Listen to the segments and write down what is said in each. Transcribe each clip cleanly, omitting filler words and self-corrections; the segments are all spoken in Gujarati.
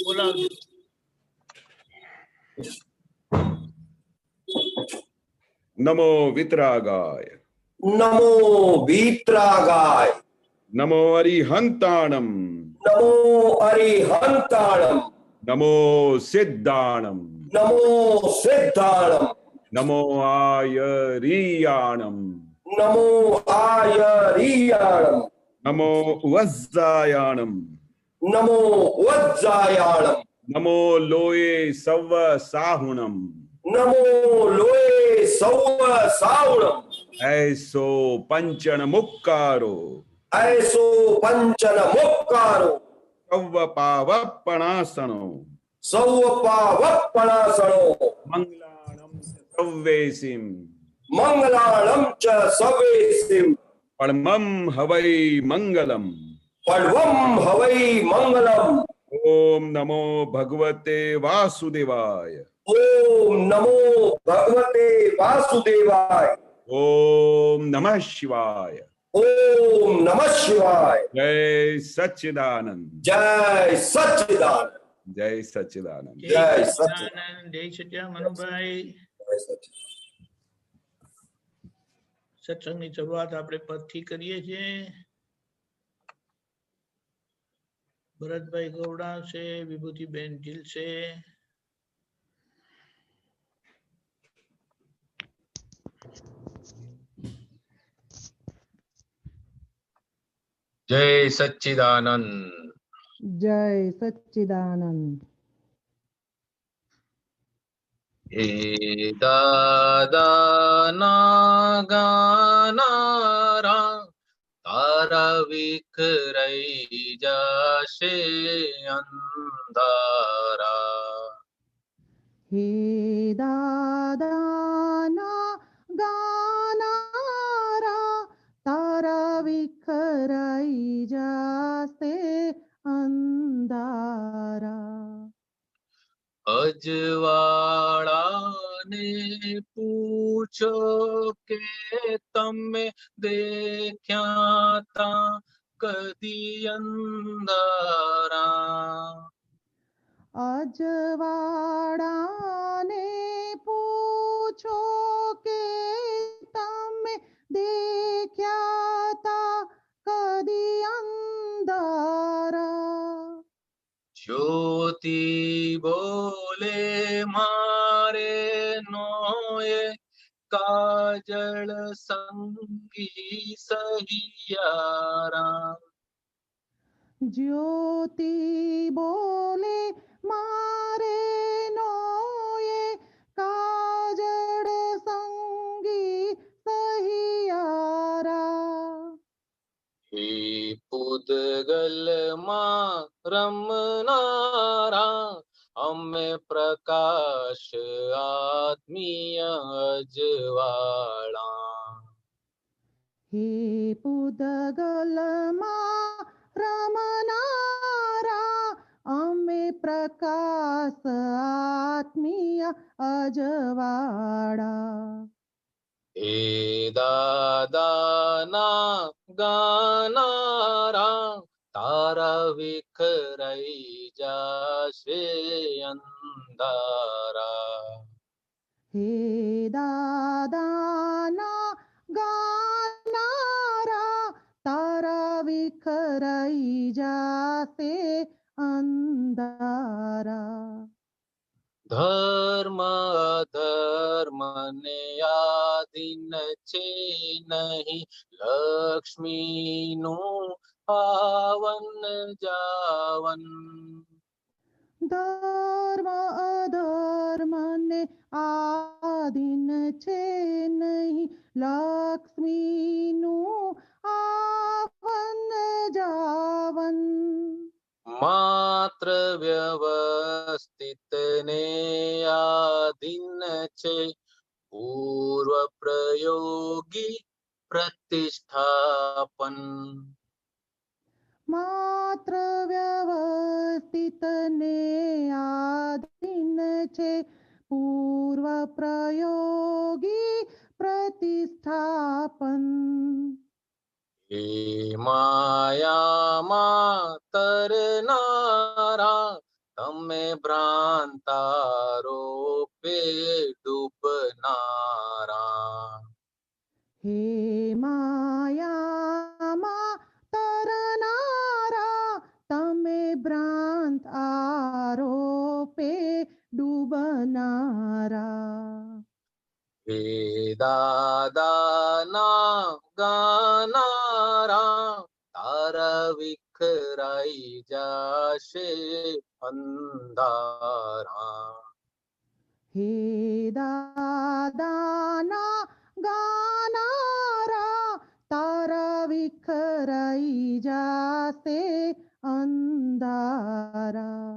બોલાવજો. નમો વિતરાગાય. નમો વિતરાગાય. નમો અરિહંતાણમ. નમો અરિહંતાણમ. નમો સિદ્ધાણમ. નમો સિદ્ધાણમ. નમો આયરિયાણમ. નમો આયરિયાણમ. નમો વજ્જાયાણમ. નમો વજ્જાયાણમ. નમો લોયે સવ સાહુણમ. નમો લોય સૌ સાવણમ. એસો પંચન મુક્કારો. એસો પંચન મુક્કારો. સવ પાવપણાસણો. સૌ પાવપણાસણો. મંગલાણમ સવ્વેસિમ. મંગલાણમ ચ સવેસિમ. પરમમ હવૈ મંગલમ. પડવમ હવૈ મંગલમ. ઓમ નમો ભગવતે વાસુદેવાય. ઓમ નમો ભગવતે વાસુદેવાય. ઓમ નમઃ શિવાય. ઓમ નમઃ શિવાય. જય સચ્ચિદાનંદ. જય સચ્ચિદાનંદ. જય સચ્ચિદાનંદ. જય સચ્ચિદાનંદ. જય સચ્ચિદાનંદ મનુભાઈ. સત્સંગની શરૂઆત આપણે પદથી કરીએ છીએ. ભરતભાઈ ગૌડા છે, વિભૂતિબેન ગીલ છે. જય સચ્ચિદાનંદ. જય સચ્ચિદાનંદ. એ દાદાના ગાનારા તારા વિખરાઈ જશે અંધારા. હે દાદાના ગાનારા તારા વિખરાઈ જશે અંધારા. અજવાળાને પૂછો કે તમે દેખ્યા તા કદી અંધારા. અજવાળાને પૂછો કે તમે દેખ્યા તા કદી અંધારા. જ્યોતિ બોલે મારે નોએ કાજળ સંગી સહિયારા. જ્યોતિ બોલે મારે નોએ કાજળ સંગી સહિયારા. હે પૂદગલમાં રમનારા અમે પ્રકાશ આત્મીય અજવાળા. હે પૂદગલમાં રમનારા અમે પ્રકાશ આત્મીય અજવાળા. હે દાદાના ગાનારા તારા વિખરાઈ જશે અંધારા. હે દાદાના ગાનારા તારા વિખરાઈ જશે અંધારા. ધર્મ અધર્મને આધીન છે નહીં લક્ષ્મીનું પાવન જાવન. ધર્મ અધર્મને આધીન છે નહીં લક્ષ્મીનું આવન જાવન. માત્ર વ્યવસ્થિત ને આધીન છે પૂર્વ પ્રયોગી પ્રતિષ્ઠાપન. માત્ર વ્યવસ્થિત ને આધીન છે પૂર્વ પ્રયોગી પ્રતિષ્ઠાપન. હે માયામાં તરનારા તમે ભ્રાંતારોપે ડૂબનારા. હે માયામાં તરનારા તમે ભ્રાંત આરોપે ડૂબનારા. હે દાદાના ગાનારા તારા વિખરાઈ જાશે અંધારા. હે દાદાના ગાનારા તારા વિખરાઈ જાશે અંધારા.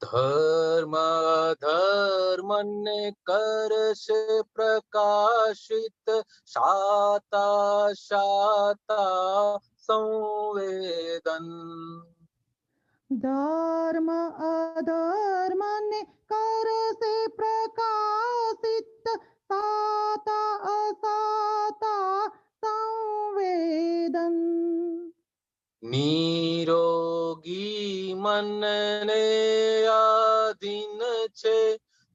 ધર્મ ધર્મને કરશે પ્રકાશિત શાતા શાતા સંવેદન. ધર્મ અધર્મને કરશે પ્રકાશિત સાતા અસાતા સંવેદન. નિરોગી મનને આધીન છે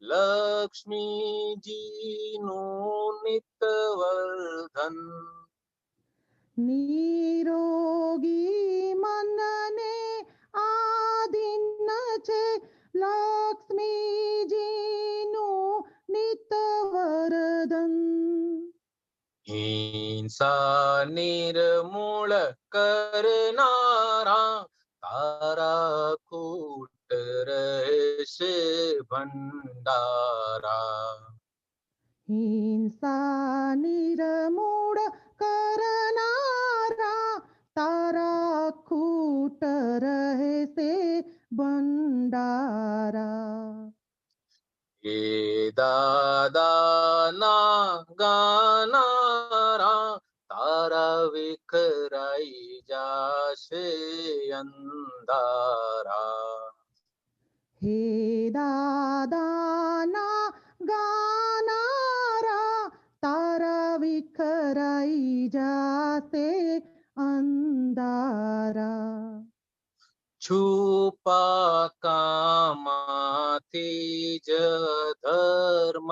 લક્ષ્મીજીનું નિતવર્ધન. નિરોગી મનને આધીન છે લક્ષ્મીજીનું નિતવર્ધન. હિંસા નિર્મૂળ કરનારા તારા કૂટ રહેશે ભંડારા. હિંસા નિર્મૂળ કરનારા તારા ખૂટ રહેશે ભંડારા. હે દાદાના ગાનારા તારા વિખરાઈ જાશે અંધારા. હે દાદાના ગાનારા તારા વિખરાઈ જાશે અંધારા. છુપા કામમાંથી જ ધર્મ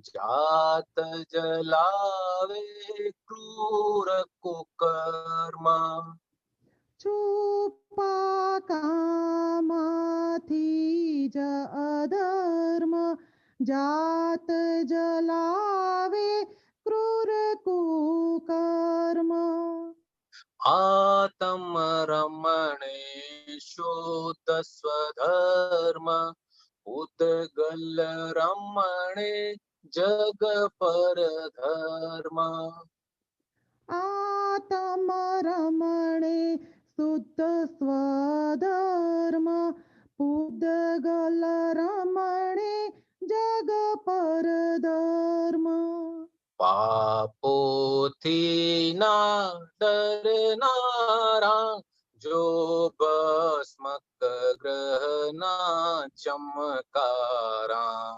જાત જલાવે ક્રૂર કુકર્મ. છુપા કામથી જ અધર્મ જાત જલાવે ક્રૂર કુકર્મ. આતમ રમણે શુદ્ધ સ્વધર્મ ઉદગલ રમણે જગ પર ધર્મ. આતમ રમણે શુદ્ધ સ્વધર્મ પૂદગલ રમણે જગ પર ધર્મ. પાપોથી ના ડરનારા જો ભસ્મક ગ્રહના ચમકારા.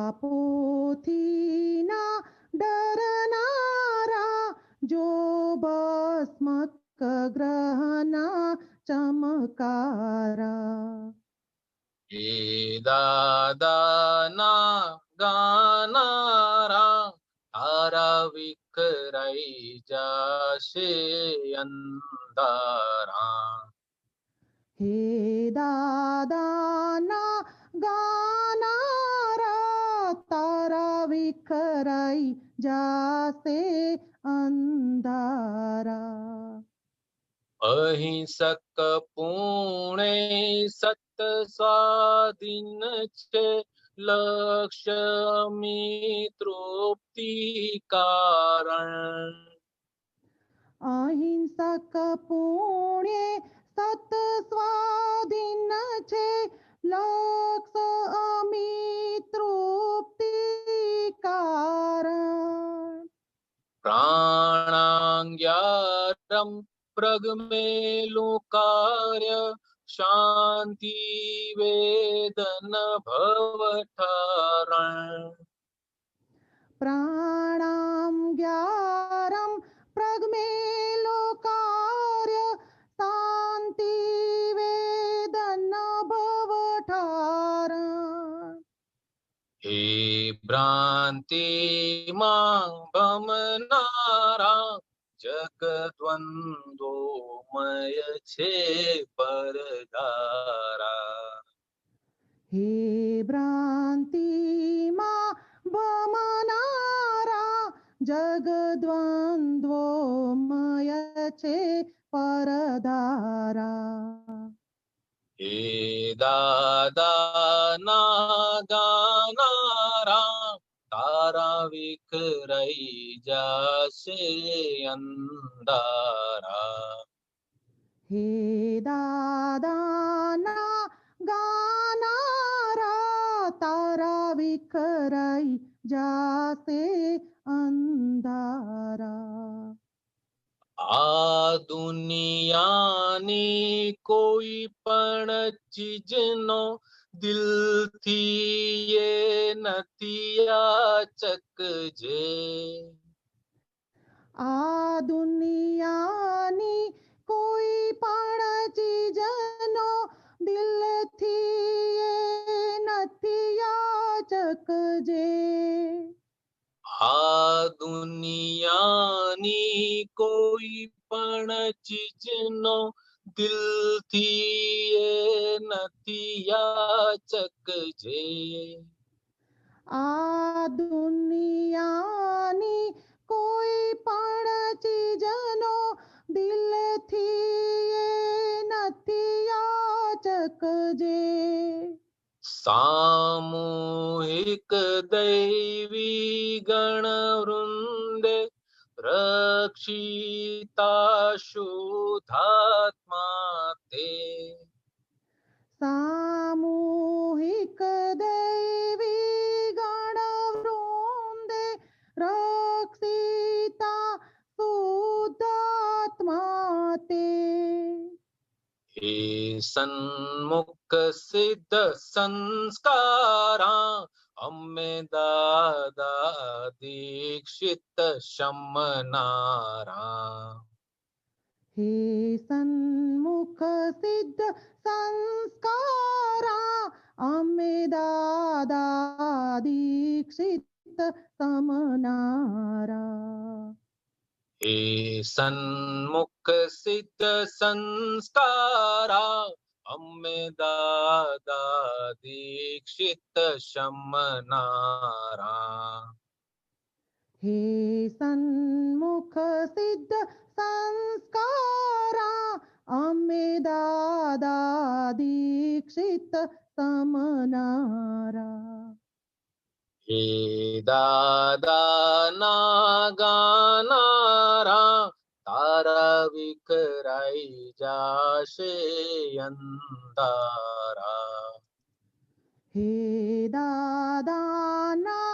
પાપોથી ના ડરનારા જો ભસ્મક ગ્રહના ચમકારા. હે દાદાના ગાનારા તારા વિખરાઈ જાશે અંધારા. હે દાદાના ગાનારા તારા વિખરાઈ જાશે અંધારા. અહિંસક પુણે સત સ્વાધીન છે લક્ષ્ય તૃપ્તિ કારણ. અહિંસક પુણ્ય સત સ્વાધીન છે લક્ષ અમી તૃપ્તિ કારણ. પ્રાણાંગ્યારમ પ્રગમેલું કાર્ય શાંતિ વેદન ભવઠારણ. પ્રાણામ જ્ઞારમ પ્રગમેલો કાર્ય શાંતિ વેદન હે ભ્રાંતિ માં ભમનારા જગદ્વંદોમય છે પરધારા. હે ભ્રાંતિમાં ભમનારા જગદ્વંદ્વોમય છે પરધારા. હે દાદા ના ગાનારા તારા વિખરાઈ જાશે અંધારા. હે દાદાના ગાનારા તારા વિખરાઈ જાશે અંધારા. આ દુનિયાની કોઈ પણ ચીજનો દિલથી એ નથી યાચકજે. આ દુનિયાની કોઈ પણ ચીજનો દિલથી એ નથી યાચકજે. આ દુનિયાની કોઈ પણ ચીજનો દિલથી એ નથી યાચકજે. આ દુનિયાની કોઈ પણ ચીજનો દિલથી એ નથી યાચકજે. સામૂહિક દૈવી ગણ વૃંદે રક્ષિતા શુદ્ધાત્મા તે. સામૂહિક દૈવી ગણ વૃંદે રક્ષિતા શુદ્ધાત્મા તે. હે સન્મુખ સિદ્ધ સંસ્કારા અમે દાદા દીક્ષિત શમનારા. હે સન્મુખ સિદ્ધ સંસ્કારા અમે દાદા દીક્ષિત સમનારા. હે સન્મુખ સિદ્ધ સંસ્કારા અમે દાદા દીક્ષિત શમનારા. હે સન્મુખ સિદ્ધ સંસ્કારા અમે દાદા દીક્ષિત સમનારા. હે દાદા ના ગાનારા તારા વિખરાઈ જાશે અંધારા. હે દાદાના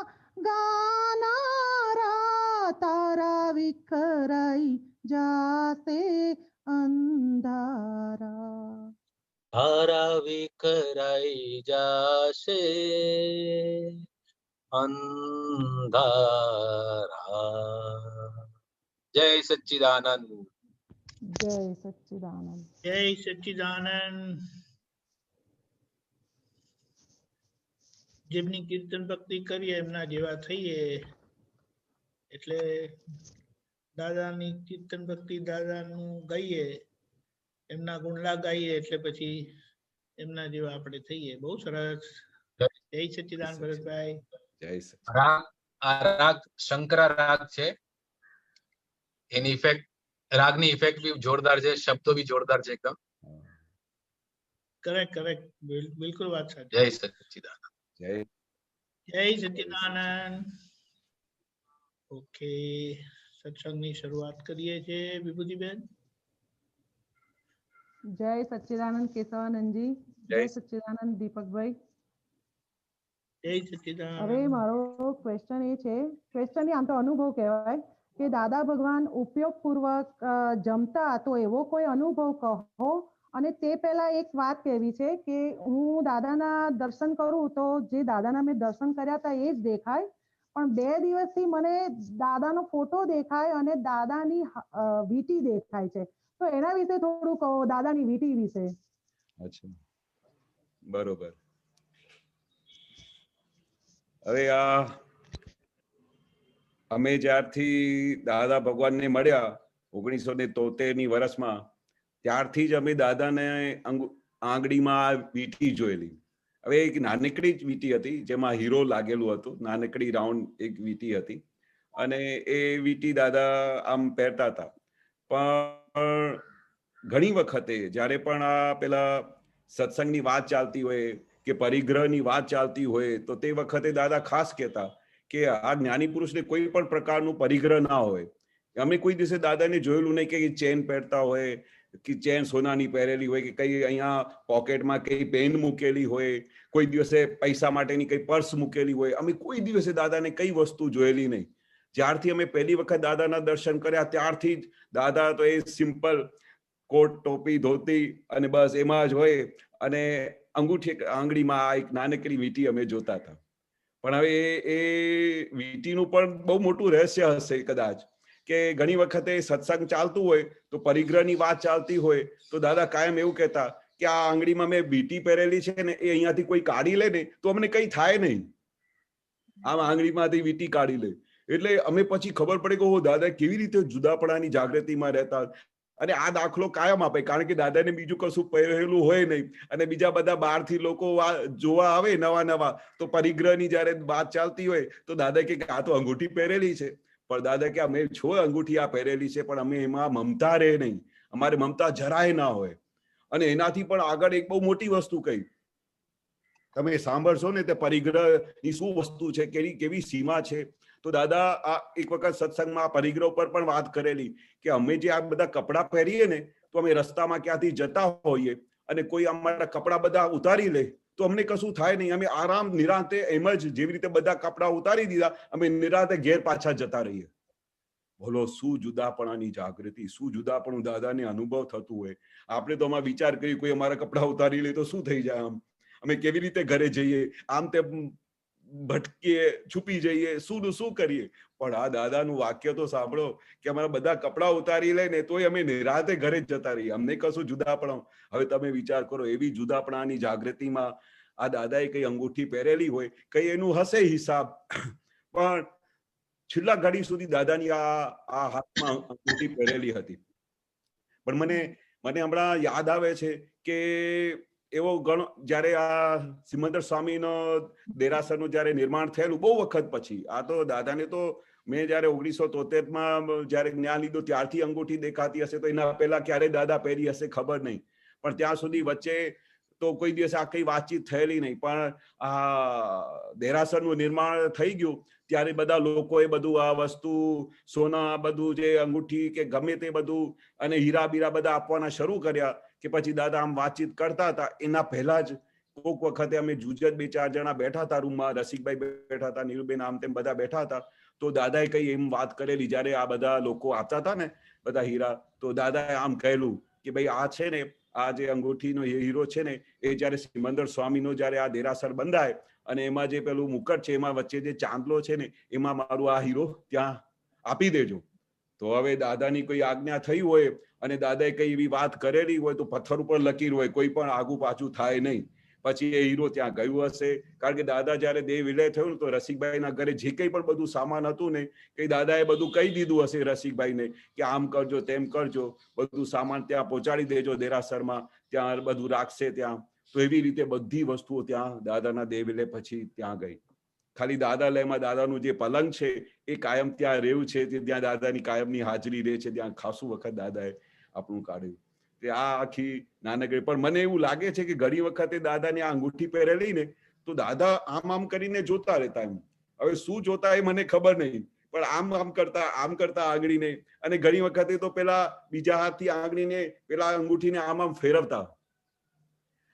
ગાનારા તારા વિખરાઈ જાશે અંધારા. તારા વિખરાઈ જાશે અંધારા. જય સચ્ચિદાનંદ. જય સચ્ચિદાનંદ. જય સચ્ચિદાનંદ. જેમની કીર્તન ભક્તિ કરીએ એમના જેવા થઈએ એટલે દાદાની કીર્તન ભક્તિ દાદાનું ગાઈએ એમના ગુણલા ગાઈએ એટલે પછી એમના જેવા આપણે થઈએ. બહુ સરસ. જય સચ્ચિદાનંદ ભરતભાઈ. જય સચ. રાગ આ રાગ શંકરા રાગ છે. એની ઇફેક્ટ રાગની ઇફેક્ટ બી જોરદાર છે, શબ્દો બી જોરદાર છે એકદમ. કરેક્ટ કરેક્ટ બિલકુલ વાત સાચી. જય સચ્ચિદાનંદ. જય જય સચ્ચિદાનંદ. ઓકે, સત્સંગની શરૂઆત કરીએ છીએ વિભૂતિબેન. જય સચ્ચિદાનંદ કેશવાનંદજી. જય જય સચ્ચિદાનંદ દીપકભાઈ. જય સચ્ચિદાનંદ. હવે મારો ક્વેશ્ચન એ છે, ક્વેશ્ચન આમ તો અનુભવ કહેવાય કે દાદા ભગવાન ઉપયોગપૂર્વક જમતા તો એવો કોઈ અનુભવ કહો. અને તે પહેલા એક વાત કહેવી છે કે હું દાદાના દર્શન કરું તો જે દાદાના મેં દર્શન કર્યા હતા એ જ દેખાય, પણ 2 દિવસથી મને દાદાનો ફોટો દેખાય અને દાદાની વીંટી દેખાય છે. તો એના વિશે થોડું કહો, દાદાની વીંટી વિશે. અચ્છા, બરોબર. હવે અમે જ્યારથી દાદા ભગવાનને મળ્યા 1973ની વર્ષમાં, ત્યારથી જ અમે દાદાને આંગળીમાં વીંટી જોયેલી. હવે એક નાનકડી જ વીંટી હતી જેમાં હીરો લાગેલું હતું, નાનકડી રાઉન્ડ એક વીંટી હતી, અને એ વીંટી દાદા આમ પહેરતા હતા. પણ ઘણી વખતે જ્યારે પણ આ પેલા સત્સંગની વાત ચાલતી હોય કે પરિગ્રહની વાત ચાલતી હોય તો તે વખતે દાદા ખાસ કહેતા કે આ જ્ઞાની પુરુષને કોઈ પણ પ્રકારનું પરિગ્રહ ના હોય. અમે કોઈ દિવસે દાદાને જોયેલું નહીં કે ચેન પહેરતા હોય કે ચેન સોનાની પહેરેલી હોય કે કઈ અહીંયા પોકેટમાં કઈ પેન મૂકેલી હોય, કોઈ દિવસે પૈસા માટેની કઈ પર્સ મૂકેલી હોય. અમે કોઈ દિવસે દાદાને કઈ વસ્તુ જોયેલી નહીં. જ્યારથી અમે પહેલી વખત દાદાના દર્શન કર્યા ત્યારથી જ દાદા તો એ સિમ્પલ કોટ, ટોપી, ધોતી અને બસ એમાં જ હોય, અને અંગૂઠી આંગળીમાં એક નાનકડી વીંટી અમે જોતા હતા. પણ હવે એ વીંટીનું પણ બહુ મોટું રહસ્ય હશે કદાચ, કે ઘણી વખતે સત્સંગ ચાલતું હોય તો પરિગ્રહની વાત ચાલતી હોય તો દાદા કાયમ એવું કહેતા કે આ આંગળીમાં મેં વીંટી પહેરેલી છે ને, એ અહીંયાથી કોઈ કાઢી લે ને તો અમને કઈ થાય નહીં. આમ આંગળીમાંથી વીંટી કાઢી લે એટલે અમે પછી ખબર પડે કે દાદા કેવી રીતે જુદાપણાની જાગૃતિમાં રહેતા. અને આ દાખલો કાયમ આપે, કારણ કે દાદાને બીજું કશું પહેરેલું હોય નહીં, અને બીજા બધા બહારથી લોકો જોવા આવે નવા તો પરિગ્રહની જયારે વાત ચાલતી હોય તો દાદા કે આ તો અંગૂઠી પહેરેલી છે. પણ દાદા કે અમે છો અંગૂઠી આ પહેરેલી છે, પણ અમે એમાં મમતા રહે નહીં, અમારે મમતા જરાય ના હોય. અને એનાથી પણ આગળ એક બહુ મોટી વસ્તુ કહી, તમે સાંભળશો ને તે પરિગ્રહની શું વસ્તુ છે, કેવી સીમા છે. તો દાદા આ એક વખત સત્સંગમાં પરિગ્રહ પર પણ વાત કરેલી કે અમે જે આ બધા કપડાં પહેરીએ ને તો અમે રસ્તામાં ક્યાંથી જતા હોઈએ અને કોઈ અમારા કપડાં બધા ઉતારી લે તો અમને કશું થાય નહીં. અમે આરામ નિરાંતે એમ જ જેવી રીતે બધા કપડાં ઉતારી દીધા અમે નિરાંતે ઘેર પાછા જતા રહીએ. બોલો શું જુદાપણાની જાગૃતિ, શું જુદાપણું દાદાને અનુભવ થતું હોય. આપણે તો આમાં વિચાર કરી કોઈ અમારા કપડાં ઉતારી લે તો શું થઈ જાય, આમ અમે કેવી રીતે ઘરે જઈએ, આમ તેમ ભટકીએ, છુપી જઈએ, શું કરીએ. પણ આ દાદાનું વાક્ય તો સાંભળો કે અમારા બધા કપડાં ઉતારી લે ને તોય અમે નિરાતે ઘરે જ જતા રહીએ, અમને કશું જુદાપણું. હવે તમે વિચાર કરો, એવી જુદાપણાની જાગૃતિમાં આ દાદાએ કઈ અંગૂઠી પહેરેલી હોય, કઈ એનું હશે હિસાબ, પણ છેલ્લા ઘડી સુધી દાદાની આ હાથમાં અંગૂઠી પહેરેલી હતી. પણ મને હમણાં યાદ આવે છે કે એવો ઘણો જયારે આ સિમંદર સ્વામીનો દેરાસરનું જયારે નિર્માણ થયેલું બહુ વખત પછી, આ તો દાદાને તો મેં જયારે 1973માં જયારે જ્ઞાન લીધું ત્યારથી અંગૂઠી દેખાતી હશે, તો એના પહેલા ક્યારે દાદા પહેરી હશે ખબર નહીં. પણ ત્યાં સુધી વચ્ચે તો કોઈ દિવસ આ કઈ વાતચીત થયેલી નહીં. પણ આ દેરાસરનું નિર્માણ થઈ ગયું ત્યારે બધા લોકોએ બધું આ વસ્તુ સોના બધું જે અંગૂઠી કે ગમે તે બધું અને હીરા બીરા બધા આપવાના શરૂ કર્યા. કે પછી દાદા આમ વાતચીત કરતા હતા. એના પહેલા જ કોઈક વખતે અમે જુજત 2-4 જણા બેઠા હતા રૂમમાં, રસિકભાઈ બેઠા હતા, નીરુબેન આમ તેમ બધા બેઠા હતા. તો દાદાએ કઈ એમ વાત કરેલી, જયારે આ બધા લોકો આપતા હતા ને બધા હીરા, તો દાદાએ આમ કહેલું કે ભાઈ આ છે ને આ જે અંગૂઠીનો હીરો છે ને એ જયારે સિમંદર સ્વામીનો જયારે આ દેરાસર બંધાય અને એમાં જે પેલું મુકટ છે એમાં વચ્ચે જે ચાંદલો છે ને એમાં મારું આ હીરો ત્યાં આપી દેજો. તો હવે દાદાની કોઈ આજ્ઞા થઈ હોય અને દાદાએ કઈ એવી વાત કરેલી હોય તો પથ્થર ઉપર લકીર હોય, કોઈ પણ આગુ પાછું થાય નહીં. પછી એ હીરો ત્યાં ગયું હશે. કારણ કે દાદા જયારે દેહ વિલય થયું ને તો રસિકભાઈના ઘરે જે કંઈ પણ બધું સામાન હતું ને કે દાદાએ બધું કહી દીધું હશે રસિકભાઈને કે આમ કરજો તેમ કરજો, બધું સામાન ત્યાં પહોંચાડી દેજો દેરાસરમાં, ત્યાં બધું રાખશે ત્યાં. તો એવી રીતે બધી વસ્તુઓ ત્યાં દાદાના દેહ વિલય પછી ત્યાં ગઈ. ખાલી દાદાલયમાં દાદાનું જે પલંગ છે એ કાયમ ત્યાં રહ્યું છે, ત્યાં દાદાની કાયમની હાજરી રહે છે, ત્યાં ખાસું વખત દાદાએ આપણું કાઢ્યું. આ આખી નાનકડી, પણ મને એવું લાગે છે કે ઘણી વખતે દાદાની આ અંગૂઠી પહેરેલી ને તો દાદા આમ કરીને જોતા રહેતા. એમ હવે શું જોતા એ મને ખબર નહીં, પણ આમ કરતા આંગળીને, અને ઘણી વખતે તો પેલા બીજા હાથથી આંગળીને પેલા અંગૂઠીને આમ ફેરવતા.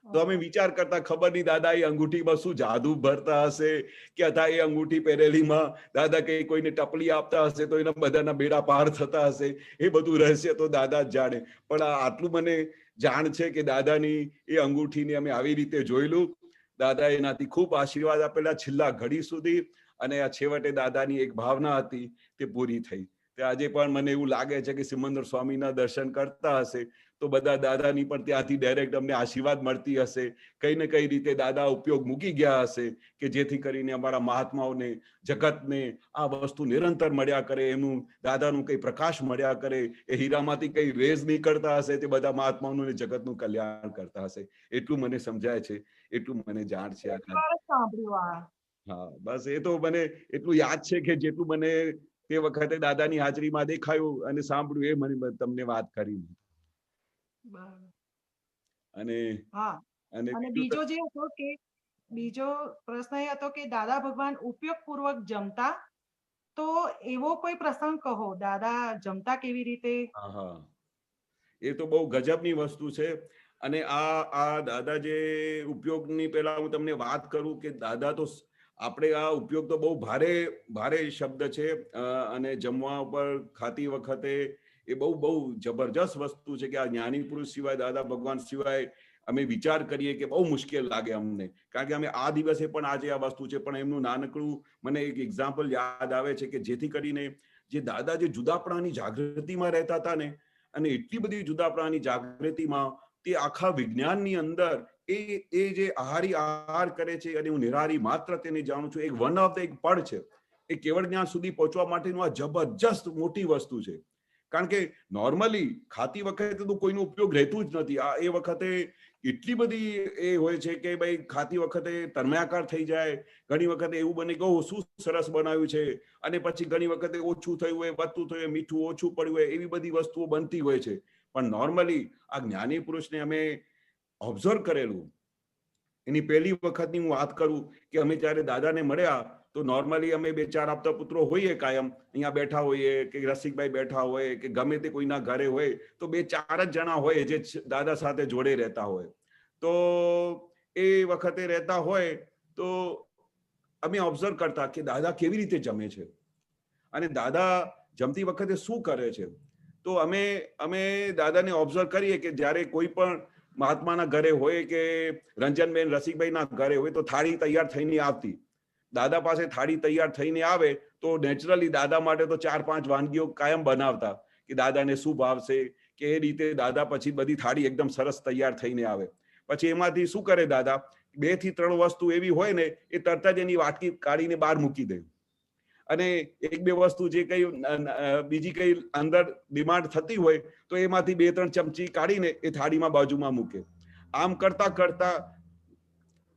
તો અમે વિચાર કરતા ખબર નહીં દાદા એ અંગૂઠીમાં શું જાદુ ભરતા હશે કે અથવા એ અંગૂઠી પહેરેલીમાં દાદા કઈ કોઈને ટપલી આપતા હશે તો એના બધાના બેડા પાર થતા હશે. એ બધું રહસ્ય તો દાદા જ જાણે. પણ આટલું મને જાણ છે કે દાદાની એ અંગૂઠીને અમે આવી રીતે જોયેલું. દાદાએ એનાથી ખૂબ આશીર્વાદ આપેલા છેલ્લા ઘડી સુધી, અને આ છેવટે દાદાની એક ભાવના હતી તે પૂરી થઈ. તે આજે પણ મને એવું લાગે છે કે સિમંદર સ્વામીના દર્શન કરતા હશે તો બધા દાદાની પણ ત્યાંથી ડાયરેક્ટ અમને આશીર્વાદ મળતી હશે, કઈ ને કઈ રીતે દાદા ઉપયોગ મૂકી ગયા હશે કે જેથી કરીને અમારા મહાત્માઓને, જગતને આ વસ્તુ નિરંતર મળ્યા કરે, એનું દાદાનું કઈ પ્રકાશ મળ્યા કરે, એ હીરામાંથી કઈ રેઝ નીકળતા હશે તે બધા મહાત્માઓનું ને જગતનું કલ્યાણ કરતા હશે. એટલું મને સમજાય છે, એટલું મને જાણ છે. હા, બસ એ તો મને એટલું યાદ છે કે જેટલું મને તે વખતે દાદાની હાજરીમાં દેખાયું અને સાંભળ્યું એ મને તમને વાત કરી. અને બીજો જે હતો કે બીજો પ્રશ્ન એ હતો કે દાદા ભગવાન ઉપયોગપૂર્વક જમતા, તો એવો કોઈ પ્રસંગ કહો, દાદા જમતા કેવી રીતે? હા, એ તો બહુ ગજબની વસ્તુ છે. અને આ દાદા જે ઉપયોગની પહેલા હું તમને વાત કરું કે દાદા તો આપણે આ ઉપયોગ તો બહુ ભારે શબ્દ છે, અને જમવા ઉપર ખાતી વખતે એ બહુ જબરજસ્ત વસ્તુ છે કે આ જ્ઞાની પુરુષ સિવાય, દાદા ભગવાન સિવાય અમે વિચાર કરીએ કે બહુ મુશ્કેલ લાગે અમને, કારણ કે અમે આ દિવસે પણ આજે આ વસ્તુ છે. પણ એમનું નાનકડું મને એક એક્ઝામ્પલ યાદ આવે છે કે જેથી કરીને જે દાદા જે જુદાપણાની જાગૃતિમાં રહેતા હતા ને, અને એટલી બધી જુદાપણાની જાગૃતિમાં તે આખા વિજ્ઞાનની અંદર એ જે આહાર કરે છે, અને હું નિરાહારી માત્ર તેને જાણું છું, એક વન ઓફ ધ એક પડ છે. એ કેવળ જ્ઞાન સુધી પહોંચવા માટેનું આ જબરજસ્ત મોટી વસ્તુ છે. કારણ કે નોર્મલી ખાતી વખતે તો કોઈનો ઉપયોગ રહેતું જ નથી. આ એ વખતે એટલી બધી એ હોય છે કે ભાઈ ખાતી વખતે તન્માયાકાર થઈ જાય, ઘણી વખતે એવું બને કે શું સરસ બનાવ્યું છે, અને પછી ઘણી વખતે ઓછું થયું હોય, વધતું થયું હોય, મીઠું ઓછું પડ્યું હોય, એવી બધી વસ્તુઓ બનતી હોય છે. પણ નોર્મલી આ જ્ઞાની પુરુષને અમે ઓબ્ઝર્વ કરેલું, એની પહેલી વખતની હું વાત કરું કે અમે જ્યારે દાદાને મળ્યા તો નોર્મલી અમે 2-4 આપતા પુત્રો હોઈએ, કાયમ અહીંયા બેઠા હોઈએ કે રસિકભાઈ બેઠા હોય કે ગમે તે કોઈના ઘરે હોય તો 2-4 જ જણા હોય જે દાદા સાથે જોડે રહેતા હોય. તો એ વખતે રહેતા હોય તો અમે ઓબ્ઝર્વ કરતા કે દાદા કેવી રીતે જમે છે અને દાદા જમતી વખતે શું કરે છે. તો અમે દાદાને ઓબ્ઝર્વ કરીએ કે જ્યારે કોઈ પણ મહાત્માના ઘરે હોય કે રંજનબેન રસિકભાઈના ઘરે હોય તો થાળી તૈયાર થઈને આવતી. દાદા પાસે થાળી તૈયાર થઈને આવે તો નેચરલી દાદા માટે તો 4-5 વાનગીઓ કાયમ બનાવતા કે દાદાને શું ભાવશે, કે એ રીતે દાદા પછી બધી થાળી એકદમ સરસ તૈયાર થઈને આવે. પછી એમાંથી શું કરે દાદા, 2 થી 3 વસ્તુ એવી હોય ને એ તરત જ એની વાટકી કાઢીને બહાર મૂકી દે, અને 1-2 વસ્તુ જે કઈ બીજી કઈ અંદર ડિમાન્ડ થતી હોય તો એમાંથી 2-3 ચમચી કાઢીને એ થાળીમાં બાજુમાં મૂકે. આમ કરતા કરતા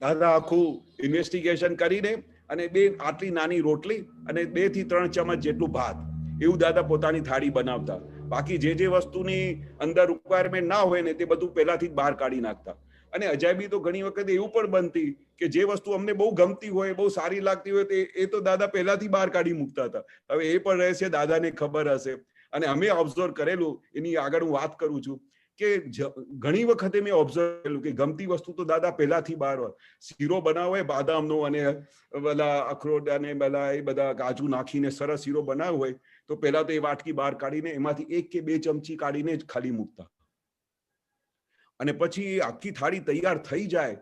દાદા આખું ઇન્વેસ્ટિગેશન કરીને અને આટલી નાની રોટલી અને 2 થી 3 ચમચ જેટલું ભાત, એવું દાદા પોતાની થાળી બનાવતા. બાકી જે વસ્તુની અંદર રિક્વાયરમેન્ટ ના હોય ને તે બધું પહેલાથી જ બહાર કાઢી નાખતા. અને અજાયબી તો ઘણી વખત એવું પણ બનતી કે જે વસ્તુ અમને બહુ ગમતી હોય, બહુ સારી લાગતી હોય, એ તો દાદા પહેલાથી બહાર કાઢી મૂકતા હતા. હવે એ પણ રહેશે, દાદાને ખબર હશે. અને અમે ઓબ્ઝર્વ કરેલું, એની આગળ હું વાત કરું છું કે ઘણી વખતે મેં ઓબ્ઝર્વ કરેલું કે ગમતી વસ્તુ તો દાદા પહેલાથી બહાર હોય. શીરો બનાવે બાદામનો અને બધા અખરોટ અને એ બધા કાજુ નાખીને સરસ શીરો બનાવ્યો હોય તો પહેલા તો એ વાટકી બહાર કાઢીને એમાંથી 1 કે 2 ચમચી કાઢીને જ ખાલી મૂકતા. અને પછી આખી થાળી તૈયાર થઈ જાય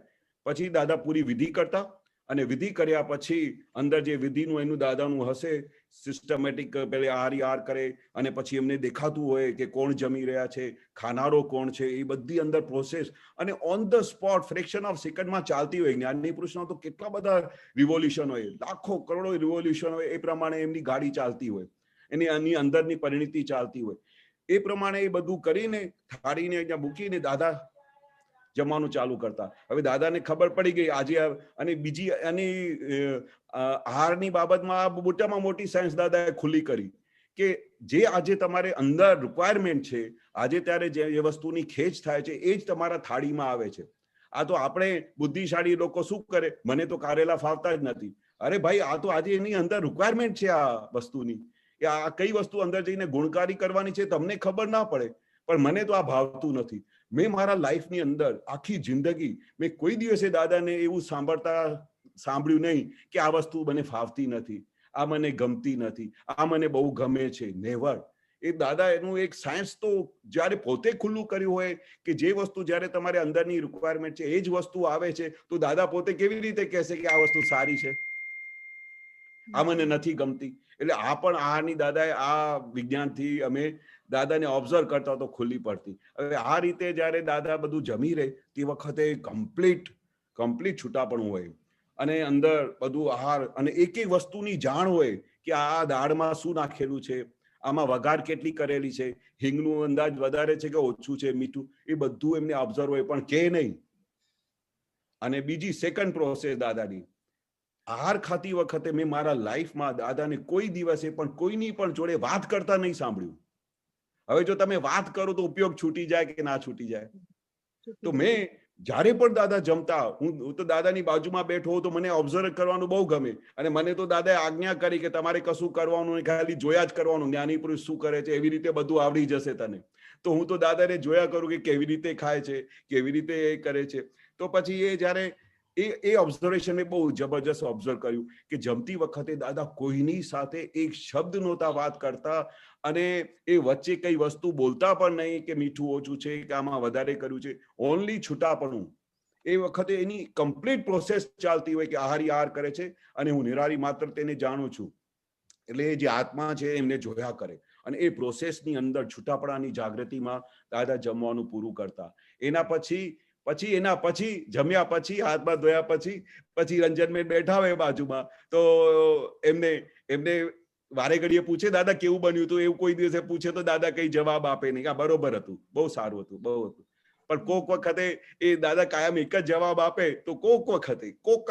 પછી દાદા પૂરી વિધિ કરતા, અને વિધિ કર્યા પછી અંદર જે વિધિનું એનું દાદાનું હશે સિસ્ટમેટિક, પેલે આહાર કરે અને પછી એમને દેખાતું હોય કે કોણ જમી રહ્યા છે, ખાનારો કોણ છે, એ બધી અંદર પ્રોસેસ અને on the spot fraction of સેકન્ડમાં ચાલતી હોય. જ્ઞાની પુરુષના તો કેટલા બધા રિવોલ્યુશન હોય, લાખો કરોડો રિવોલ્યુશન હોય, એ પ્રમાણે એમની ગાડી ચાલતી હોય, એની અંદરની પરિણતિ ચાલતી હોય. એ પ્રમાણે એ બધું કરીને થાળીને અહીંયા મૂકીને દાદા જમવાનું ચાલુ કરતા. હવે દાદાને ખબર પડી ગઈ આજે, અને બીજી એની આહારની બાબતમાં મોટામાં મોટી સાયન્સ દાદાએ ખુલ્લી કરી કે જે આજે તમારે અંદર રિક્વાયરમેન્ટ છે, આજે ત્યારે જે વસ્તુની ખેંચ થાય છે એ જ તમારા થાળીમાં આવે છે. આ તો આપણે બુદ્ધિશાળી લોકો શું કરે, મને તો કારેલા ફાવતા જ નથી. અરે ભાઈ, આ તો આજે એની અંદર રિક્વાયરમેન્ટ છે આ વસ્તુની, કે આ કઈ વસ્તુ અંદર જઈને ગુણકારી કરવાની છે તમને ખબર ના પડે, પણ મને તો આ ભાવતું નથી. મેં મારા લાઈફની અંદર આખી જિંદગી મેં કોઈ દિવસે દાદાને એવું સાંભળ્યું નહીં કે આ વસ્તુ મને ફાવતી નથી, આ મને ગમતી નથી, આ મને બહુ ગમે છે. નેવર. એ દાદા એનું એક સાયન્સ તો જ્યારે પોતે ખુલ્લું કર્યું હોય કે જે વસ્તુ જ્યારે તમારે અંદરની રિક્વાયરમેન્ટ છે એ જ વસ્તુ આવે છે, તો દાદા પોતે કેવી રીતે કહેશે કે આ વસ્તુ સારી છે? આ મને નથી ગમતી. એટલે આ પણ આહારની દાદાએ આ વિજ્ઞાનથી અમે દાદાને ઓબ્ઝર્વ કરતા તો ખુલ્લી પડતી. હવે આ રીતે જ્યારે દાદા બધું જમી રહે તે વખતે કમ્પ્લીટ છૂટાપણું હોય અને અંદર બધું આહાર અને એક એક વસ્તુની જાણ હોય કે આ દાળમાં શું નાખેલું છે, આમાં વઘાર કેટલી કરેલી છે, હિંગનું અંદાજ વધારે છે કે ઓછું છે, મીઠું, એ બધું એમને ઓબ્ઝર્વ હોય પણ કે નહીં. અને બીજી સેકન્ડ પ્રોસેસ દાદાની, આહાર ખાતી વખતે મેં મારા લાઈફમાં દાદાને કોઈ દિવસે પણ કોઈની પણ જોડે વાત કરતા નહીં સાંભળ્યું. હવે જો તમે વાત કરો તો ઉપયોગ છૂટી જાય કે ના છૂટી જાય? તો મેં જ્યારે પણ દાદા જમતા, હું તો દાદાની બાજુમાં બેઠો હોઉં તો મને ઓબ્ઝર્વ કરવાનું બહુ ગમે. અને મને તો દાદાએ આજ્ઞા કરી કે તમારે કશું કરવાનું નહીં, ખાલી જોયા જ કરવાનું. જ્ઞાની પુરુષ શું કરે છે એવી રીતે બધું આવડી જશે તને. તો હું તો દાદાને જોયા કરું કે કેવી રીતે ખાય છે, કેવી રીતે એ કરે છે. તો પછી એ જ્યારે એ ઓબ્ઝર્વેશન મેં બહુ જબરજસ્ત ઓબ્ઝર્વ કર્યું કે જમતી વખતે દાદા કોઈની સાથે એક શબ્દ નહોતા વાત કરતા અને એ વચ્ચે કઈ વસ્તુ બોલતા પણ નહીં કે મીઠું ઓછું છે કે આમાં વધારે કર્યું છે. ઓનલી છૂટાપણું. એ વખતે એની કમ્પ્લીટ પ્રોસેસ ચાલતી હોય કે આહારી આહાર કરે છે અને હું નિરારી માત્ર તેને જાણું છું. એટલે જે આત્મા છે એમને જોયા કરે અને એ પ્રોસેસની અંદર છૂટાપણાની જાગૃતિમાં દાદા જમવાનું પૂરું કરતા. એના પછી જમ્યા પછી હાથમાં ધોયા પછી રંજનબેન બેઠા હોય બાજુમાં તો એમને વારે ઘડીએ પૂછે દાદા કેવું બન્યું હતું, એવું કોઈ દિવસે પૂછે તો દાદા કઈ જવાબ આપે નહીં, આ બરોબર હતું, બહુ સારું હતું, બહુ હતું. પણ કોક વખતે એ દાદા કાયમ એક જ જવાબ આપે તો કોક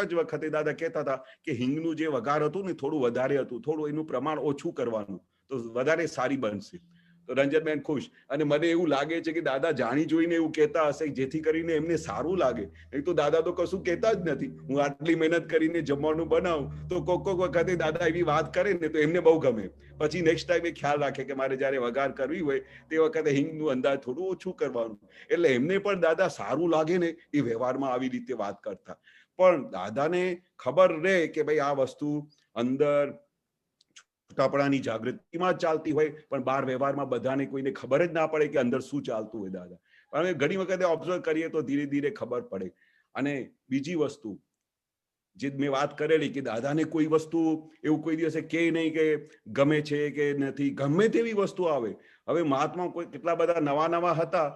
જ વખતે દાદા કહેતા હતા કે હિંગનું જે વઘાર હતું ને થોડું વધારે હતું, થોડું એનું પ્રમાણ ઓછું કરવાનું તો વધારે સારી બનશે. તો રંજનબેન ખુશ. અને મને એવું લાગે છે કે દાદા જાણી જોઈને એવું કહેતા હશે જેથી કરીને એમને સારું લાગે. નહીં તો દાદા તો કશું કહેતા જ નથી. હું આટલી મહેનત કરીને જમવાનું બનાવું તો કોક વખતે દાદા એવી વાત કરે ને તો એમને બહુ ગમે. પછી નેક્સ્ટ ટાઈમ એ ખ્યાલ રાખે કે મારે જયારે વઘાર કરવી હોય તે વખતે હિંગનું અંદાજ થોડું ઓછું કરવાનું. એટલે એમને પણ દાદા સારું લાગે ને એ વ્યવહારમાં આવી રીતે વાત કરતા. પણ દાદાને ખબર રહે કે ભાઈ આ વસ્તુ અંદર છૂટાપણાની જાગૃતિમાં જ ચાલતી હોય પણ બહાર વ્યવહારમાં બધાને કોઈને ખબર જ ના પડે કે અંદર શું ચાલતું હોય દાદા. પણ ઘણી વખતે ઓબ્ઝર્વ કરીએ તો ધીરે ધીરે ખબર પડે. અને બીજી વસ્તુ જે મેં વાત કરેલી કે દાદાને કોઈ વસ્તુ એવું કોઈ દિવસે કે નહીં કે ગમે છે કે નથી, ગમે તેવી વસ્તુ આવે. હવે મહાત્મા કોઈ કેટલા બધા નવા હતા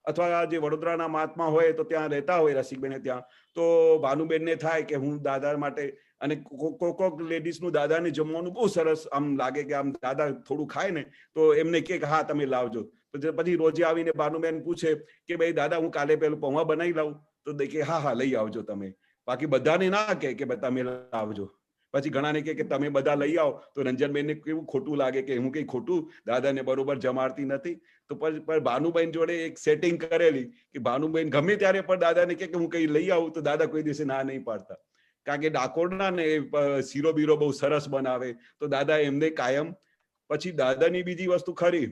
અથવા જે વડોદરાના મહાત્મા હોય તો ત્યાં રહેતા હોય રસિકબેને ત્યાં, તો ભાનુબેનને થાય કે હું દાદા માટે, અને કોક લેડીઝનું દાદાને જમવાનું બહુ સરસ આમ લાગે કે આમ દાદા થોડું ખાય ને તો એમને કે હા તમે લાવજો. પછી રોજે આવીને ભાનુબેન પૂછે કે ભાઈ દાદા હું કાલે પેલું પૌવા બનાવી લાવું, તો કે હા લઈ આવજો તમે. બાકી બધાને ના કે તમે લાવજો. પછી ઘણાને કે તમે બધા લઈ આવો તો રંજનબેનને કેવું ખોટું લાગે કે હું કઈ ખોટું દાદાને બરોબર જમાડતી નથી. તો પછી ભાનુબેન જોડે એક સેટિંગ કરેલી કે ભાનુબેન ગમે ત્યારે પણ દાદાને કે હું કઈ લઈ આવું તો દાદા કોઈ દિવસે ના નહીં પાડતા. કારણ કે ડાકોરના ને શીરો બીરો બહુ સરસ બનાવે તો દાદા એમને કાયમ. પછી દાદાની બીજી વસ્તુ ખરી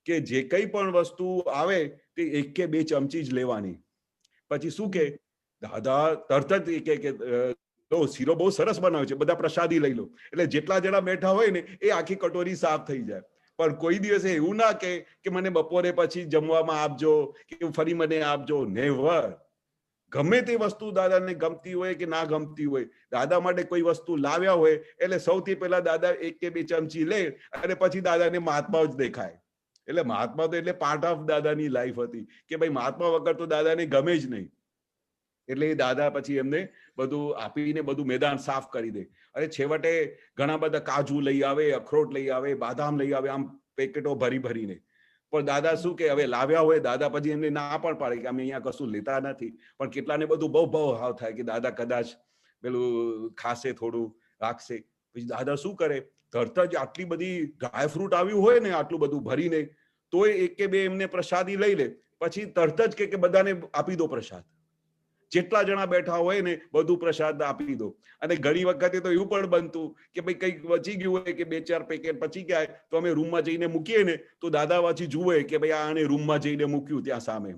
કે જે કઈ પણ વસ્તુ આવે તે 1 કે 2 ચમચી જ લેવાની. પછી શું કે દાદા તરત જ કે શીરો બહુ સરસ બનાવે છે, બધા પ્રસાદી લઈ લો. એટલે જેટલા જણા બેઠા હોય ને એ આખી કટોરી સાફ થઈ જાય. પણ કોઈ દિવસે એવું ના કે મને બપોરે પછી જમવામાં આપજો કે ફરી મને આપજો. નેવર. ગમે તે વસ્તુ દાદાને ગમતી હોય કે ના ગમતી હોય, દાદા માટે કોઈ વસ્તુ લાવ્યા હોય એટલે સૌથી પહેલા દાદા 1 કે 2 ચમચી લે અને પછી દાદાને મહાત્મા જ દેખાય. એટલે મહાત્મા તો એટલે પાર્ટ ઓફ દાદાની લાઈફ હતી કે ભાઈ મહાત્મા વગર તો દાદાને ગમે જ નહીં. એટલે એ દાદા પછી એમને બધું આપીને બધું મેદાન સાફ કરી દે. અને છેવટે ઘણા બધા કાજુ લઈ આવે, અખરોટ લઈ આવે, બાદામ લઈ આવે, આમ પેકેટો ભરીને. પણ દાદા શું કે હવે લાવ્યા હોય દાદા પછી એમને ના પણ પાડે કે અમે અહીંયા કશું લેતા નથી. પણ કેટલાને બધું બહુ ભાવ થાય કે દાદા કદાચ પેલું ખાશે, થોડું રાખશે. પછી દાદા શું કરે, તરત જ આટલી બધી ડ્રાયફ્રૂટ આવ્યું હોય ને આટલું બધું ભરીને તોય 1 કે 2 એમને પ્રસાદી લઈ લે. પછી તરત જ કે બધાને આપી દો પ્રસાદ. જેટલા જણા બેઠા હોય ને બધું પ્રસાદ આપી દો. અને ઘણી વખતે તો એવું પણ બનતું કે ભાઈ કંઈક બચી ગયું હોય કે 2-4 પેકેટ બચી ગયા તો અમે રૂમમાં જઈને મૂકીએ ને તો દાદા પાછી જુએ કે ભાઈ આને રૂમમાં જઈને મૂક્યું ત્યાં સામે.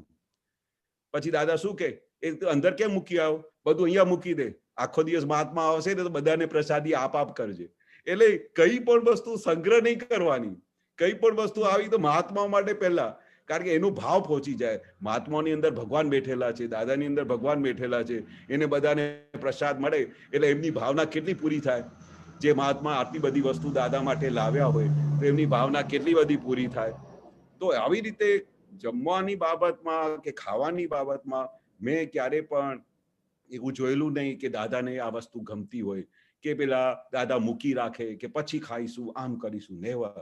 પછી દાદા શું કે એ અંદર કેમ મૂકી આવો, બધું અહીંયા મૂકી દે. આખો દિવસ મહાત્મા આવશે ને તો બધાને પ્રસાદી આપ કરજે. એટલે કઈ પણ વસ્તુ સંગ્રહ નહીં કરવાની. કઈ પણ વસ્તુ આવી તો મહાત્મા માટે પહેલા, કારણ કે એનો ભાવ પહોંચી જાય. મહાત્માની અંદર ભગવાન બેઠેલા છે, દાદાની અંદર ભગવાન બેઠેલા છે, એને બધાને પ્રસાદ મળે એટલે એમની ભાવના કેટલી પૂરી થાય. જે મહાત્મા આટલી બધી વસ્તુ દાદા માટે લાવ્યા હોય તો એમની ભાવના કેટલી બધી પૂરી થાય. તો આવી રીતે જમવાની બાબતમાં કે ખાવાની બાબતમાં મેં ક્યારે પણ એવું જોયેલું નહીં કે દાદાને આ વસ્તુ ગમતી હોય કે પેલા દાદા મૂકી રાખે કે પછી ખાઈશું, આમ કરીશું. નેવર.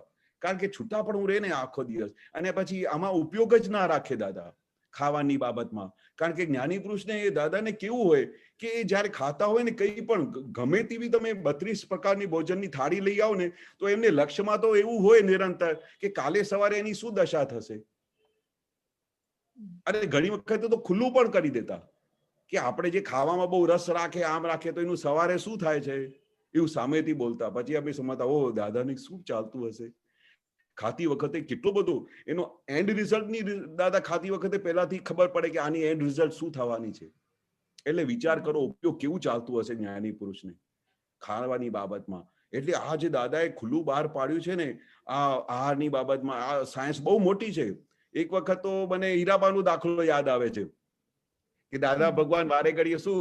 કારણ કે છૂટા પણ હું રહે ને આખો દિવસ, અને પછી આમાં ઉપયોગ જ ના રાખે દાદા ખાવાની બાબતમાં. કારણ કે જ્ઞાની પુરુષને એ દાદાને કેવું હોય કે એ જયારે ખાતા હોય ને, કંઈ પણ ગમે તેવી તમે 32 પ્રકારની ભોજનની થાળી લઈ આવો ને, તો એમને લક્ષ્યમાં તો એવું હોય નિરંતર કે કાલે સવારે એની શું દશા થશે. અને ઘણી વખત તો ખુલ્લું પણ કરી દેતા કે આપણે જે ખાવામાં બહુ રસ રાખે, આમ રાખે, તો એનું સવારે શું થાય છે એવું સામેથી બોલતા. પછી અમે સમજતા, ઓ દાદાને શું ચાલતું હશે. ખાતી વખતે કેટલું બધું એનો એન્ડ રિઝલ્ટની દાદા ખાતી વખતે પહેલાથી ખબર પડે કે આની એન્ડ રિઝલ્ટ શું થવાની છે. એટલે વિચાર કરો ઉપયોગ કેવું ચાલતું હશે જ્ઞાની પુરુષને ખાવાની બાબતમાં. એટલે આ જે દાદાએ ખુલ્લું બહાર પાડ્યું છે ને આ આહારની બાબતમાં, આ સાયન્સ બહુ મોટી છે. એક વખત તો મને હીરાબાનો દાખલો યાદ આવે છે કે દાદા ભગવાન વારે ઘડીએ શું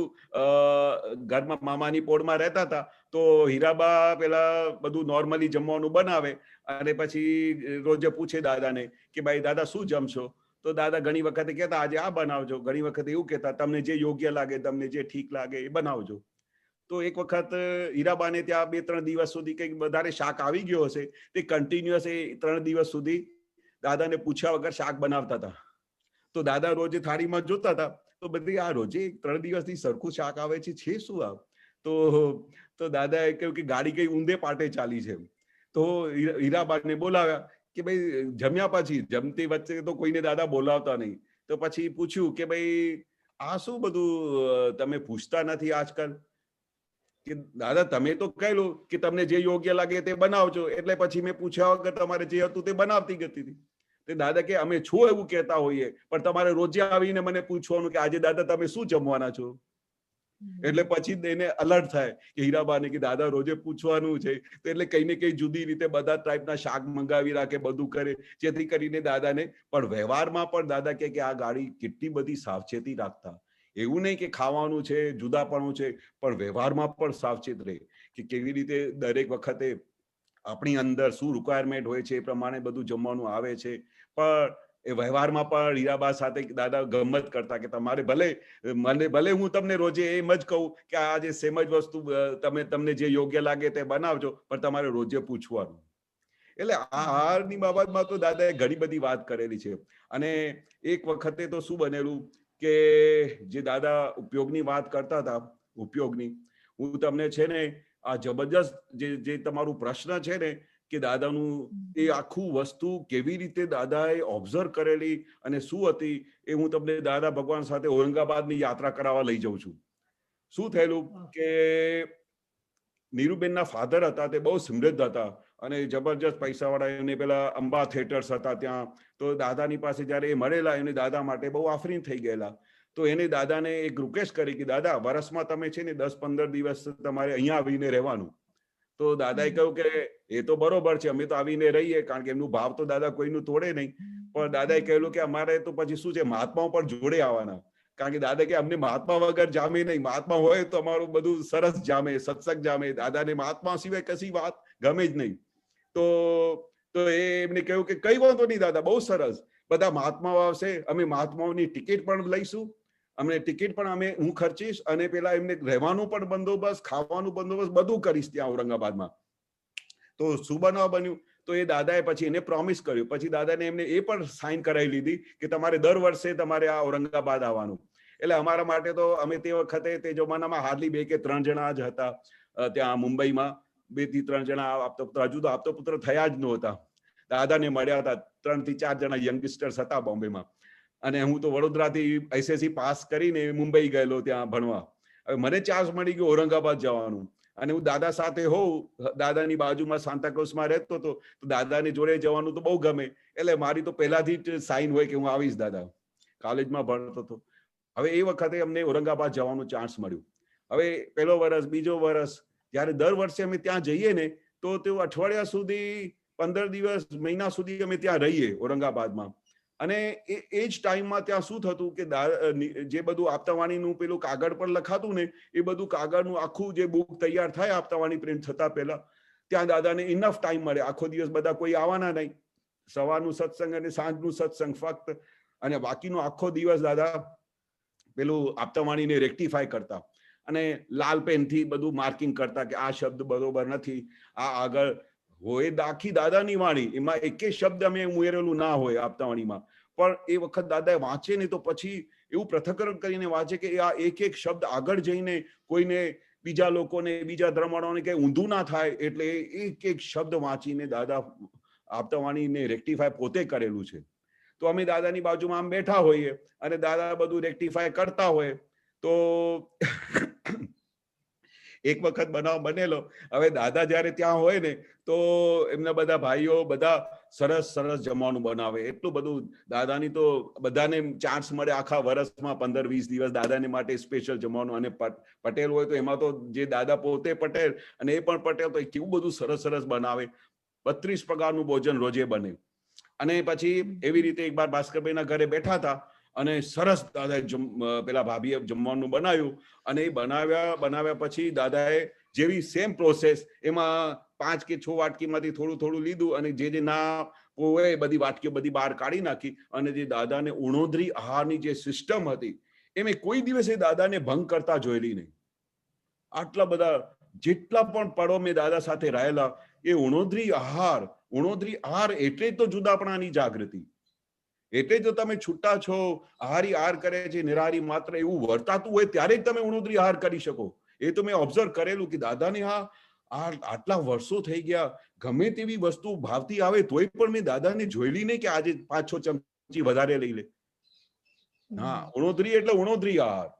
ઘરમાં મામાની પોળમાં રહેતા હતા, તો હીરાબા પેલા બધું નોર્મલી જમવાનું બનાવે અને પછી રોજે પૂછે દાદાને કે ભાઈ દાદા શું જમશો. તો દાદા ઘણી વખતે કહેતા આજે આ બનાવજો, ઘણી વખતે એવું કહેતા તમને જે યોગ્ય લાગે, તમને જે ઠીક લાગે એ બનાવજો. તો એક વખત હીરાબાને ત્યાં 2-3 દિવસ સુધી કંઈક વધારે શાક આવી ગયો હશે, તે કન્ટિન્યુઅસ એ 3 દિવસ સુધી દાદાને પૂછ્યા વગર શાક બનાવતા હતા. તો દાદા રોજે થાળીમાં જોતા હતા, તો બધી આ રોજે 3 દિવસથી સરખું શાક આવે છે શું આ. તો દાદાએ કહ્યું કે ગાડી કઈ ઊંધે પાટે ચાલી છે. તો હીરાબાને બોલાવ્યા કે ભાઈ જમ્યા પછી, જમતી વચ્ચે તો કોઈને દાદા બોલાવતા નહીં. તો પછી પૂછ્યું કે ભાઈ આ શું બધું તમે પૂછતા નથી આજકાલ. કે દાદા તમે તો કહેલું કે તમને જે યોગ્ય લાગે તે બનાવજો, એટલે પછી મેં પૂછ્યા વગર તમારે જે હતું તે બનાવતી ગતી હતી. તે દાદા કે અમે છો એવું કહેતા હોઈએ, પણ તમારે રોજે આવીને મને પૂછવાનું કે આજે દાદા તમે શું જમવાના છો. એટલે પછી એને અલર્ટ થાય કે હીરાબાને કે દાદા રોજે પૂછવાનું છે. તો એટલે કઈ ને કઈ જુદી રીતે બધા ટાઈપના શાક મંગાવી રાખે, બધું કરે, જેથી કરીને દાદાને પણ વ્યવહારમાં પણ દાદા કે આ ગાડી કેટલી બધી સાવચેતી રાખતા. એવું નહીં કે ખાવાનું છે જુદાપણું છે, પણ વ્યવહારમાં પણ સાવચેત રહે કે કેવી રીતે દરેક વખતે આપણી અંદર શું રિક્વાયરમેન્ટ હોય છે એ પ્રમાણે બધું જમવાનું આવે છે. પણ એ વ્યવહારમાં પણ હીરાબા સાથે દાદા ગમત કરતા કે તમારે ભલે હું તમને રોજે એમ જ કહું કે આ જે સેમ જ વસ્તુ તમને જે યોગ્ય લાગે તે બનાવજો, પણ તમારે રોજે પૂછવાનું. એટલે આહારની બાબતમાં તો દાદાએ ઘણી બધી વાત કરેલી છે. અને એક વખતે તો શું બનેલું કે જે દાદા ઉપયોગની વાત કરતા હતા, ઉપયોગની, હું તમને છે ને આ જબરજસ્ત જે તમારું પ્રશ્ન છે ને કે દાદાનું એ આખું વસ્તુ કેવી રીતે દાદાએ ઓબ્ઝર્વ કરેલી અને શું હતી એ હું તમને દાદા ભગવાન સાથે ઔરંગાબાદની યાત્રા કરાવવા લઈ જાઉં છું. શું થયેલું કે નીરુબેનના ફાધર હતા, તે બહુ સમૃદ્ધ હતા અને જબરજસ્ત પૈસાવાળા. એને પેલા અંબા થિયેટર્સ હતા ત્યાં. તો દાદાની પાસે જયારે એ મળેલા, એને દાદા માટે બહુ આફરીન થઈ ગયેલા. તો એને દાદાને એક રિક્વેસ્ટ કરી કે દાદા વર્ષમાં તમે છે ને 10-15 દિવસ તમારે અહીંયા આવીને રહેવાનું. તો દાદાએ કહ્યું કે એ તો બરોબર છે, અમે તો આવીને રહીએ, કારણ કે એમનું ભાવ તો દાદા કોઈનું તોડે નહીં. પણ દાદાએ કહેલું કે અમારે તો પછી શું છે, મહાત્માઓ પણ જોડે આવવાના. કારણ કે દાદા કે અમને મહાત્મા વગર જામે નહીં, મહાત્મા હોય તો અમારું બધું સરસ જામે, સત્સંગ જામે. દાદાને મહાત્મા સિવાય કશી વાત ગમે જ નહીં. તો એમને કહ્યું કે કઈ વાંધો નહીં દાદા, બહુ સરસ, બધા મહાત્માઓ આવશે, અમે મહાત્માઓની ટિકિટ પણ લઈશું, અમને ટિકિટ પણ હું ખર્ચીશ, અને પેલા એમને રહેવાનું પણ બંદોબસ્ત, ખાવાનું બંદોબસ્ત બધું કરીશ ત્યાં ઔરંગાબાદમાં. તો શું બન્યું, તો એ દાદાએ પછી એને પ્રોમિસ કર્યું. પછી દાદાને એમને એ પણ સાઇન કરાવી લીધી કે તમારે દર વર્ષે તમારે આ ઔરંગાબાદ આવવાનું. એટલે અમારા માટે તો અમે તે વખતે તે જમાનામાં હાર્ડલી 2 કે 3 જણા જ હતા ત્યાં મુંબઈમાં. 2 થી 3 જણા આપતો પુત્ર, હજુ તો આપતો પુત્ર થયા જ નહોતા. દાદાને મળ્યા હતા 3 થી 4 જણા યંગસ્ટર્સ હતા બોમ્બેમાં. અને હું તો વડોદરાથી SSC પાસ કરીને મુંબઈ ગયેલો ત્યાં ભણવા. હવે મને ચાન્સ મળી ગયો ઔરંગાબાદ જવાનું, અને હું દાદા સાથે હોઉં, દાદાની બાજુમાં સાંતાક્રુઝમાં રહેતો હતો, તો દાદાની જોડે જવાનું તો બહુ ગમે. એટલે મારી તો પહેલાથી જ સાઇન હોય કે હું આવીશ. દાદા કોલેજમાં ભણતો હતો. હવે એ વખતે અમને ઔરંગાબાદ જવાનું ચાન્સ મળ્યું. હવે પહેલો વર્ષ, બીજો વર્ષ, જયારે દર વર્ષે અમે ત્યાં જઈએ ને, તો તેઓ અઠવાડિયા સુધી, 15 દિવસ, મહિના સુધી અમે ત્યાં રહીએ ઔરંગાબાદમાં. અને એ જ ટાઈમમાં ત્યાં શું થતું કે જે બધું આપતાવાણીનું પેલું કાગળ પર લખાતું ને એ બધું કાગળનું આખું જે બુક તૈયાર થાય આપતાવાણી પ્રિન્ટ થતા પહેલા, ત્યાં દાદાને ઇનફ ટાઈમ મળે. આખો દિવસ બધા કોઈ આવવાના નહીં, સવારનું સત્સંગ અને સાંજનું સત્સંગ ફક્ત, અને બાકીનો આખો દિવસ દાદા પેલું આપતાવાણીને રેક્ટિફાય કરતા અને લાલ પેનથી બધું માર્કિંગ કરતા કે આ શબ્દ બરોબર નથી, આ આગળ હોય. આખી દાદાની વાણી, એમાં એકે શબ્દ અમે ઉમેરેલું ના હોય આપતાવાણીમાં, પણ એ વખત દાદા વાંચે ને તો પછી એવું પૃથ્થકરણ કરીને વાંચે કે આ એક એક શબ્દ આગળ જઈને કોઈને, બીજા લોકોને, બીજા ધર્મવાળાને કઈ ઊંધું ના થાય, એટલે એક એક શબ્દ વાંચીને દાદા આપતાવાણીને રેક્ટિફાય પોતે કરેલું છે. તો અમે દાદાની બાજુમાં આમ બેઠા હોઈએ અને દાદા બધું રેક્ટિફાય કરતા હોય. તો એક વખત બનાવ બનેલો. હવે દાદા જયારે ત્યાં હોય ને તો એમના બધા ભાઈઓ બધા સરસ સરસ જમવાનું બનાવે. એટલું બધું દાદાની તો બધાને ચાન્સ મળે આખા વર્ષમાં 15-20 દિવસ દાદાને માટે સ્પેશિયલ જમવાનું. અને પટેલ હોય તો એમાં તો જે દાદા પોતે પટેલ અને એ પણ પટેલ, તો કેવું બધું સરસ સરસ બનાવે. 32 પ્રકારનું ભોજન રોજે બને. અને પછી એવી રીતે એકવાર ભાસ્કરભાઈના ઘરે બેઠા હતા અને સરસ દાદાએ પેલા ભાભીએ જમવાનું બનાવ્યું. અને એ બનાવ્યા પછી દાદાએ જેવી સેમ પ્રોસેસ, એમાં 5 કે 6 વાટકીમાંથી થોડું થોડું લીધું અને જે ના હોય બધી વાટકીઓ બધી બહાર કાઢી નાખી. અને જે દાદાને ઉણોદરી આહારની જે સિસ્ટમ હતી એ મેં કોઈ દિવસે દાદાને ભંગ કરતા જોયેલી નહીં. આટલા બધા જેટલા પણ પળો મેં દાદા સાથે રહેલા, એ ઉણોદરી આહાર એટલે જ તો જુદાપણાની જાગૃતિ. એટલે જ તમે છૂટા છો, આહારી આહાર કરે છે નિરાહારી માત્ર, એવું વર્તાતું હોય ત્યારે જ તમે ઉણોદરી આહાર કરી શકો. એ તો મેં ઓબ્ઝર્વ કરેલું કે દાદાને આટલા વર્ષો થઈ ગયા, ગમે તેવી વસ્તુ ભાવતી આવે તોય પણ મેં દાદાને જોયેલી નહીં કે આજે 5-6 ચમચી વધારે લઈ લે. હા, ઉણોદરી એટલે ઉણોદરી આહાર.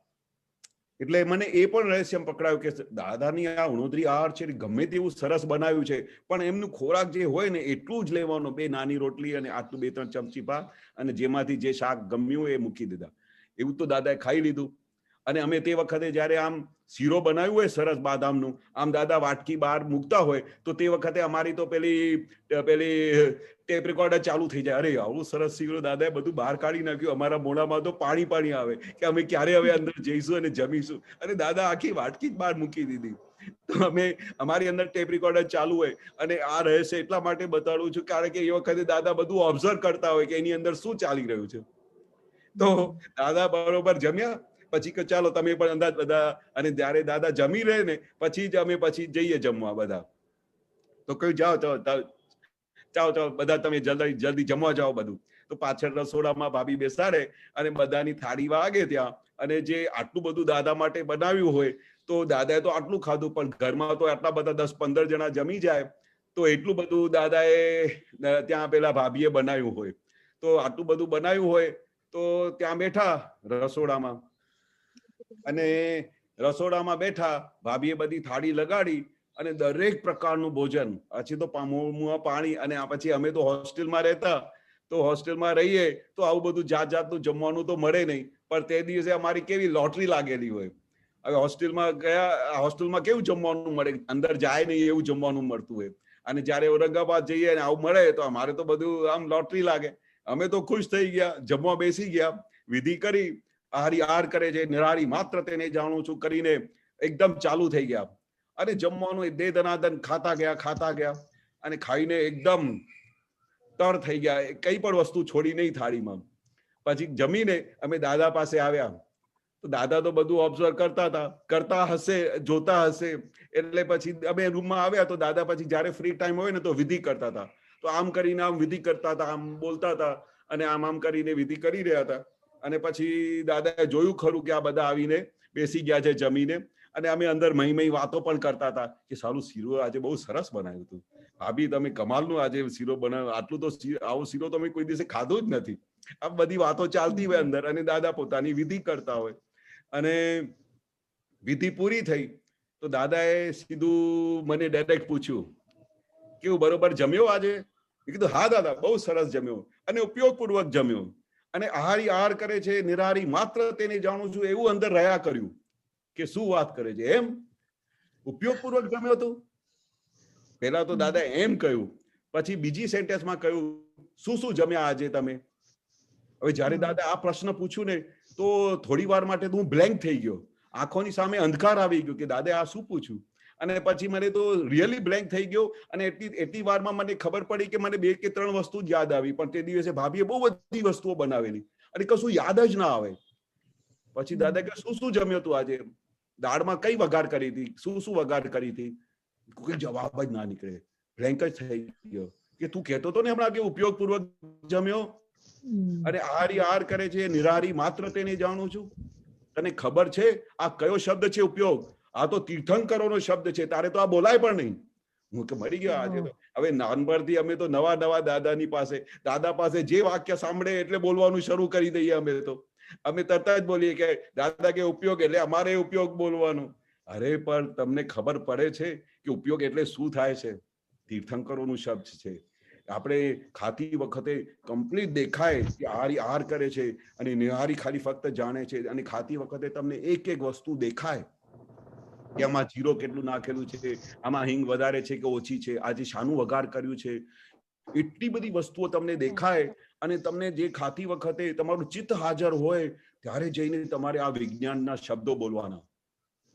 એટલે મને એ પણ રહસ્ય પકડાયું કે દાદાની આ ઉણોદરી આહાર છે, ગમે તેવું સરસ બનાવ્યું છે, પણ એમનું ખોરાક જે હોય ને એટલું જ લેવાનું. 2 નાની રોટલી અને આટલું 2-3 ચમચી ભાત, અને જેમાંથી જે શાક ગમ્યું એ મૂકી દીધા. એવું તો દાદાએ ખાઈ લીધું. અને અમે તે વખતે જયારે આમ શીરો બનાવ્યું હોય સરસ બાદામનું, આમ દાદા વાટકી બહાર મૂકતા હોય તો તે વખતે અમારી તો પેલી ટેપ રેકોર્ડર ચાલુ થઈ જાય. અરે આવું સરસ શીરો દાદાએ બધું બહાર કાઢી નાખ્યું. અમારા મોઢામાં તો પાણી આવે કે અમે ક્યારે હવે અંદર જઈશું અને જમીશું. અને દાદા આખી વાટકી જ બહાર મૂકી દીધી. તો અમારી અંદર ટેપ રેકોર્ડર ચાલુ હોય. અને આ રહસ્ય એટલા માટે બતાડું છું કારણ કે એ વખતે દાદા બધું ઓબ્ઝર્વ કરતા હોય કે એની અંદર શું ચાલી રહ્યું છે. તો દાદા બરોબર જમ્યા પછી કે ચાલો તમે પણ અંદાજ બધા, અને જયારે દાદા જમી રહે ને પછી જ અમે પછી જઈએ જમવા બધા. તો કહ્યું જાઓ બધા તમે જલ્દી જમવા જાઓ બધું. તો પાછળ રસોડામાં ભાભી બેસાડે અને બધાની થાળી વાગે ત્યાં. અને જે આટલું બધું દાદા માટે બનાવ્યું હોય તો દાદાએ તો આટલું ખાધું, પણ ઘરમાં તો આટલા બધા 10-15 જણા જમી જાય તો એટલું બધું દાદાએ ત્યાં પેલા ભાભીએ બનાવ્યું હોય. તો આટલું બધું બનાવ્યું હોય તો ત્યાં બેઠા રસોડામાં, અને રસોડામાં બેઠા, ભાભીએ બધી થાળી લગાડી અને દરેક પ્રકારનું ભોજન. પછી તો પાણી. અને પછી અમે તો હોસ્ટેલમાં રહેતા, તો હોસ્ટેલમાં રહીએ તો આવું બધું જાતનું જમવાનું તો મળે નહીં. પણ તે દિવસે અમારી કેવી લોટરી લાગેલી હોય. હવે હોસ્ટેલમાં ગયા, હોસ્ટેલમાં કેવું જમવાનું મળે, અંદર જાય નહીં એવું જમવાનું મળતું હોય. અને જયારે ઔરંગાબાદ જઈએ અને આવું મળે તો અમારે તો બધું આમ લોટરી લાગે. અમે તો ખુશ થઈ ગયા, જમવા બેસી ગયા, વિધિ કરી, આહારી આહાર કરે છે નિરાહારી માત્ર તેને જાણું છું કરીને એકદમ ચાલુ થઈ ગયા. અને જમવાનું દે દનાદન ખાતા ગયા અને ખાઈને એકદમ તર થઈ ગયા. કઈ પણ વસ્તુ છોડી નહીં થાળીમાં. પછી જમીને અમે દાદા પાસે આવ્યા. તો દાદા તો બધું ઓબ્ઝર્વ કરતા હશે, જોતા હશે. એટલે પછી અમે રૂમમાં આવ્યા તો દાદા પછી જયારે ફ્રી ટાઈમ હોય ને તો વિધિ કરતા હતા. તો આમ કરીને આમ વિધિ કરતા હતા, આમ બોલતા હતા અને આમ કરીને વિધિ કરી રહ્યા હતા. અને પછી દાદાએ જોયું ખરું કે આ બધા આવીને બેસી ગયા છે જમીને. અને અમે અંદર મહી વાતો પણ કરતા હતા કે સારું શીરો આજે બહુ સરસ બનાવ્યું હતું, ભાભી તમે કમાલનું આજે શીરો બનાવ્યો, આટલું તો આવો શીરો તો અમે કોઈ દિવસે ખાધો જ નથી. આ બધી વાતો ચાલતી હોય અંદર, અને દાદા પોતાની વિધિ કરતા હોય. અને વિધિ પૂરી થઈ તો દાદાએ સીધું મને ડાયરેક્ટ પૂછ્યું, કેવું બરોબર જમ્યો આજે? મેં કીધું હા દાદા, બહુ સરસ જમ્યો અને ઉપયોગપૂર્વક જમ્યો. અને આહારી આહાર કરે છે નિરાહારી માત્ર તેને જાણું છું એવું અંદર રહ્યા કર્યું કે શું વાત કરે છે, એમ ઉપયોગપૂર્વક જમ્યો હતો. પહેલા તો દાદા એમ કહ્યું, પછી બીજી સેન્ટેન્સમાં કહ્યું શું જમ્યા આજે તમે? હવે જ્યારે દાદા આ પ્રશ્ન પૂછ્યું ને તો થોડી વાર માટે હું બ્લેન્ક થઈ ગયો, આંખોની સામે અંધકાર આવી ગયો કે દાદા આ શું પૂછ્યું. અને પછી મને તો રિયલી બ્લેન્ક થઈ ગયો. અને એટલી વારમાં મને ખબર પડી કે મને 2 કે 3 વસ્તુ જ યાદ આવી, પણ તે દિવસે ભાભીએ બહુ બધી વસ્તુઓ બનાવેલી અને કશું યાદ જ ના આવે. પછી દાદા કે શું જમ્યો તું આજે, દાળમાં કઈ વઘાર કરી હતી, શું વઘાર કરી હતી, કોઈ જવાબ જ ના નીકળે. બ્લેન્ક જ થઈ ગયો કે તું કહેતો હતો ને હમણાં કે ઉપયોગપૂર્વક જમ્યો, અને આહાર કરે છે નિરાહારી માત્ર તેને જાણું છું. તને ખબર છે આ કયો શબ્દ છે ઉપયોગ? આ તો તીર્થંકરોનો શબ્દ છે, તારે તો આ બોલાય પણ નહીં. હું કે મરી ગયો આજે તો. હવે નાનપણથી અમે તો નવા દાદાની પાસે, દાદા પાસે જે વાક્ય સાંભળે એટલે બોલવાનું શરૂ કરી દઈએ. અમે તરત જ બોલીએ કે દાદા કે ઉપયોગ એટલે અમારે ઉપયોગ બોલવાનું. અરે પણ તમને ખબર પડે છે કે ઉપયોગ એટલે શું થાય છે? તીર્થંકરોનું શબ્દ છે. આપણે ખાતી વખતે કમ્પ્લીટ દેખાય કે આહાર કરે છે અને નિહારી ખાલી ફક્ત જાણે છે, અને ખાતી વખતે તમને એક વસ્તુ દેખાય કે આમાં જીરો કેટલું નાખેલું છે, આમાં હિંગ વધારે છે કે ઓછી છે, આજે શાનું વઘાર કર્યું છે, એટલી બધી વસ્તુઓ તમને દેખાય. અને તમને જે ખાતી વખતે તમારું ચિત્ત હાજર હોય ત્યારે જઈને તમારે આ વિજ્ઞાનના શબ્દો બોલવાના,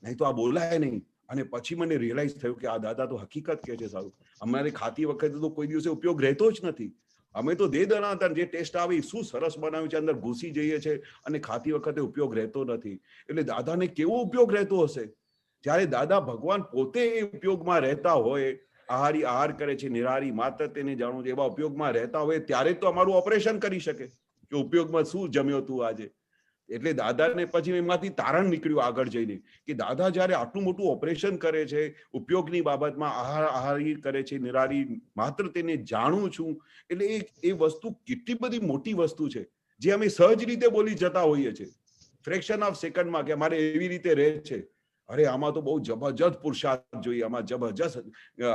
નહીં તો આ બોલાય નહીં. અને પછી મને રિયલાઇઝ થયું કે આ દાદા તો હકીકત કહે છે. સારું, અમારે ખાતી વખતે તો કોઈ દિવસે ઉપયોગ રહેતો જ નથી. અમે તો દે દણાતર જે ટેસ્ટ આવી શું સરસ બનાવ્યું છે અંદર ઘૂસી જઈએ છે, અને ખાતી વખતે ઉપયોગ રહેતો નથી. એટલે દાદાને કેવો ઉપયોગ રહેતો હશે? જ્યારે દાદા ભગવાન પોતે એ ઉપયોગમાં રહેતા હોય, આહાર કરે છે નિરાહારી માત્ર તેને જાણવું છે, એવા ઉપયોગમાં રહેતા હોય ત્યારે તો અમારું ઓપરેશન કરી શકે કે ઉપયોગમાં શું જમ્યો તું આજે. એટલે દાદાને પછી એમાંથી તારણ નીકળ્યું આગળ જઈને કે દાદા જ્યારે આટલું મોટું ઓપરેશન કરે છે ઉપયોગની બાબતમાં, આહારી કરે છે નિરાહારી માત્ર તેને જાણું છું, એટલે એ વસ્તુ કેટલી બધી મોટી વસ્તુ છે જે અમે સહજ રીતે બોલી જતા હોઈએ છીએ ફ્રેક્શન ઓફ સેકન્ડમાં કે અમારે એવી રીતે રહે છે. અરે આમાં તો બહુ જબરજસ્ત પુરુષાર્થ જોઈએ, આમાં જબરજસ્ત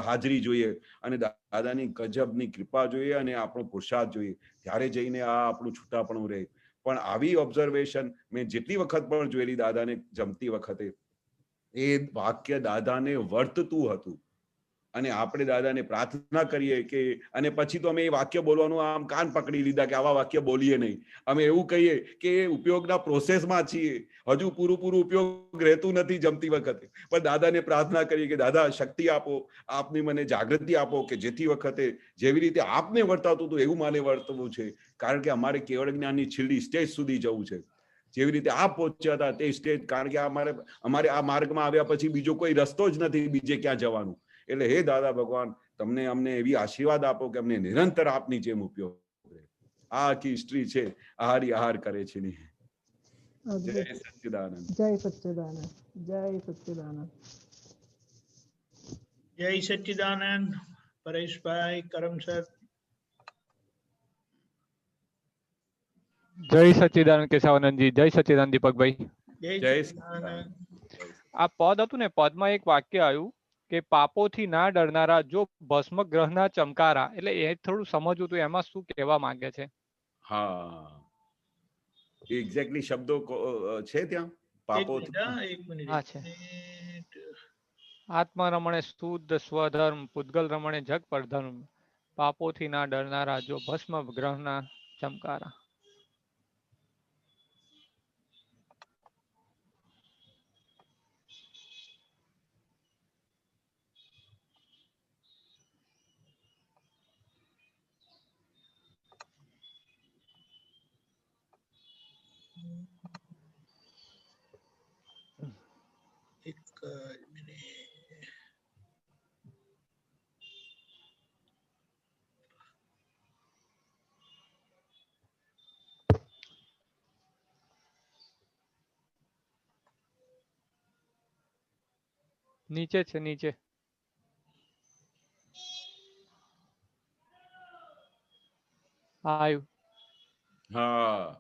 હાજરી જોઈએ, અને દાદાની ગજબની કૃપા જોઈએ, અને આપણો પુરુષાર્થ જોઈએ, ત્યારે જઈને આ આપણું છૂટાપણું રહે. પણ આવી ઓબ્ઝર્વેશન મેં જેટલી વખત પણ જોયેલી દાદાને જમતી વખતે, એ વાક્ય દાદાને વર્તતું હતું. અને આપણે દાદાને પ્રાર્થના કરીએ કે, અને પછી તો અમે એ વાક્ય બોલવાનું આમ કાન પકડી લીધા કે આવા વાક્ય બોલીએ નહીં. અમે એવું કહીએ કે ઉપયોગના પ્રોસેસમાં છીએ, હજુ પૂરું ઉપયોગ રહેતું નથી જમતી વખતે, પણ દાદાને પ્રાર્થના કરીએ કે દાદા શક્તિ આપો, આપની મને જાગૃતિ આપો કે જેથી વખતે જેવી રીતે આપને વર્તાતું હતું એવું માને વર્તવું છે. કારણ કે અમારે કેવળ જ્ઞાનની છેલ્લી સ્ટેજ સુધી જવું છે. જેવી રીતે આપ પહોંચ્યા હતા તે સ્ટેજ, કારણ કે અમારે આ માર્ગમાં આવ્યા પછી બીજો કોઈ રસ્તો જ નથી બીજે ક્યાં જવાનું. એટલે હે દાદા ભગવાન, તમને અમને એવી આશીર્વાદ આપો કે અમને નિરંતર આપની જેમ ઉપયોગ કરે. આ આખી હિસ્ટ્રી છે આહાર કરે છે ની. જય સચ્ચિદાનંદ. જય સચ્ચિદાનંદ. જય સચ્ચિદાનંદ. જય સચ્ચિદાનંદ. પરેશભાઈ કરમસર. જય સચ્ચિદાનંદ કેશવાનંદજી. જય સચ્ચિદાનંદ દીપકભાઈ. જય સચ્ચિદાનંદ. આ પદ હતું ને, પદમાં એક વાક્ય આવ્યું કે પાપોથી ના ડરનારા જો ભસ્મ ગ્રહના ચમકારા, એટલે એ થોડું સમજવું તો એમાં શું કહેવા માંગે છે? હા, એક્ઝેક્ટલી શબ્દો છે ત્યાં. એક મિનિટ. હા છે. આત્મ રમણે શુદ્ધ સ્વધર્મ, પૂતગલ રમણે જગ પરધર્મ, પાપોથી ના ડરનારા જો ભસ્મ ગ્રહના ચમકારા. એક મિનિટ. નીચે છે, નીચે. આવ્યું. હા,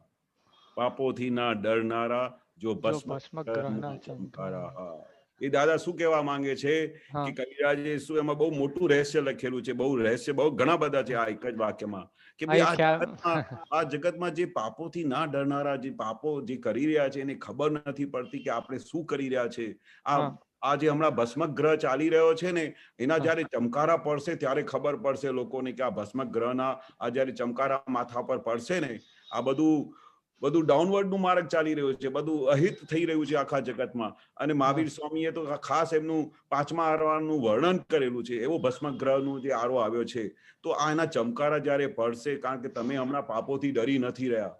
પાપોથી ના ડરનારા જો ભસ્મ ગ્રહના ચમકારા. હા, એ દાદા શું કહેવા માંગે છે કે કવિરાજે શું એમાં બહુ મોટું રહસ્ય લખેલું છે, બહુ ઘણા બધા છે આ એક જ વાક્યમાં, કે આ જગતમાં જે પાપોથી ના ડરનારા, જે પાપો જે કરી રહ્યા છે એને ખબર નથી પડતી કે આપણે શું કરી રહ્યા છે. આ જે હમણાં ભસ્મગ્રહ ચાલી રહ્યો છે ને, એના જયારે ચમકારા પડશે ત્યારે ખબર પડશે લોકોને કે આ ભસ્મગ્રહના આ જયારે ચમકારા માથા પર પડશે ને, આ બધું ડાઉનવર્ડ નું માર્ગ ચાલી રહ્યું છે, બધું અહિત થઈ રહ્યું છે આખા જગતમાં. અને મહાવીર સ્વામીએ તો ખાસ એમનું 5મા આરોનું વર્ણન કરેલું છે, એવો ભસ્મ ગ્રહનું જે આરો આવ્યો છે. તો આના ચમકારા જ્યારે પડશે, કારણ કે તમે હમણાં પાપોથી ડરી નથી રહ્યા.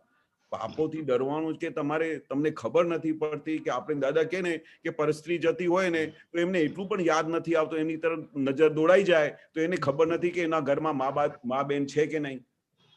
પાપોથી ડરવાનું કે તમને ખબર નથી પડતી કે આપણે દાદા કે ને કે પરસ્ત્રી જતી હોય ને તો એમને એટલું પણ યાદ નથી આવતું, એની તરફ નજર દોડાઈ જાય તો એને ખબર નથી કે એના ઘરમાં મા બેન છે કે નહીં.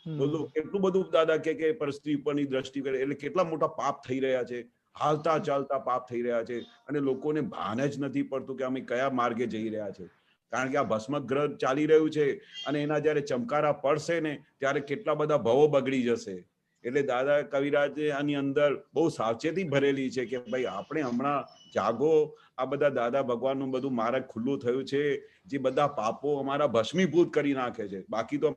બોલો એટલું બધું દાદા કે પરસ્ત્રી ઉપરની દ્રષ્ટિ કરે એટલે કેટલા મોટા પાપ થઈ રહ્યા છે, હાલતા ચાલતા પાપ થઈ રહ્યા છે. અને લોકોને ભાન જ નથી પડતું કે અમે કયા માર્ગે જઈ રહ્યા છે. કારણ કે આ ભસ્મ ગ્રહ ચાલી રહ્યું છે અને એના જયારે ચમકારા પડશે ને ત્યારે કેટલા બધા ભવો બગડી જશે. એટલે દાદા કવિરાજ આની અંદર બહુ સાવચેતી ભરેલી છે કે ભાઈ આપણે હમણાં જાગો. આ બધા દાદા ભગવાનનું બધું માર્ગ ખુલ્લું થયું છે, જે બધા પાપો અમારા ભસ્મીભૂત કરી નાખે છે. બાકી તો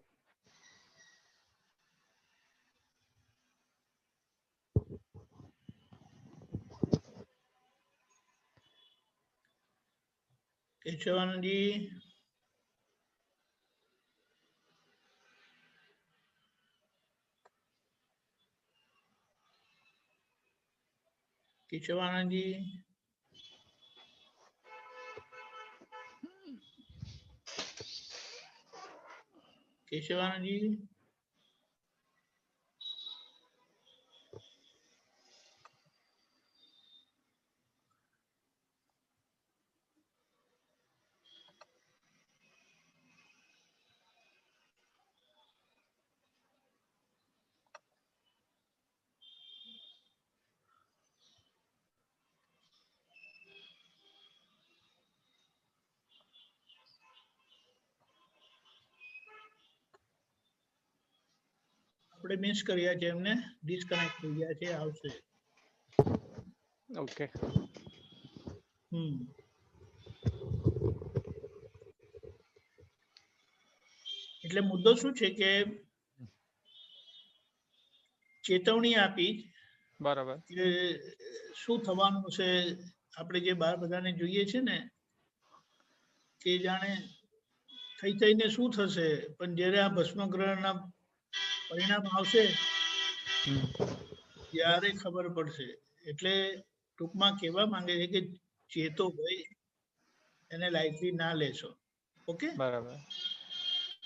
કેશવાનંદજી, કેશવાનંદજી, કેશવાનંદજી, આપણે મિસ કર્યા છે, એમને ડિસ્કનેક્ટ થઈ ગયા છે. આવશે. ઓકે. એટલે મુદ્દો શું છે કે ચેતવણી આપી બરાબર. કે શું થવાનું છે. આપણે જે બાર બધાને જોઈએ છે ને કે જાણે થઈને શું થશે, પણ જ્યારે આ ભસ્મ ગ્રહના પરિણામ આવશે ત્યારે ખબર પડશે. એટલે ટૂંકમાં કહેવા માંગે છે કે ચેતો ભાઈ, એને લાઈટલી ના લેશો. ઓકે, બરાબર.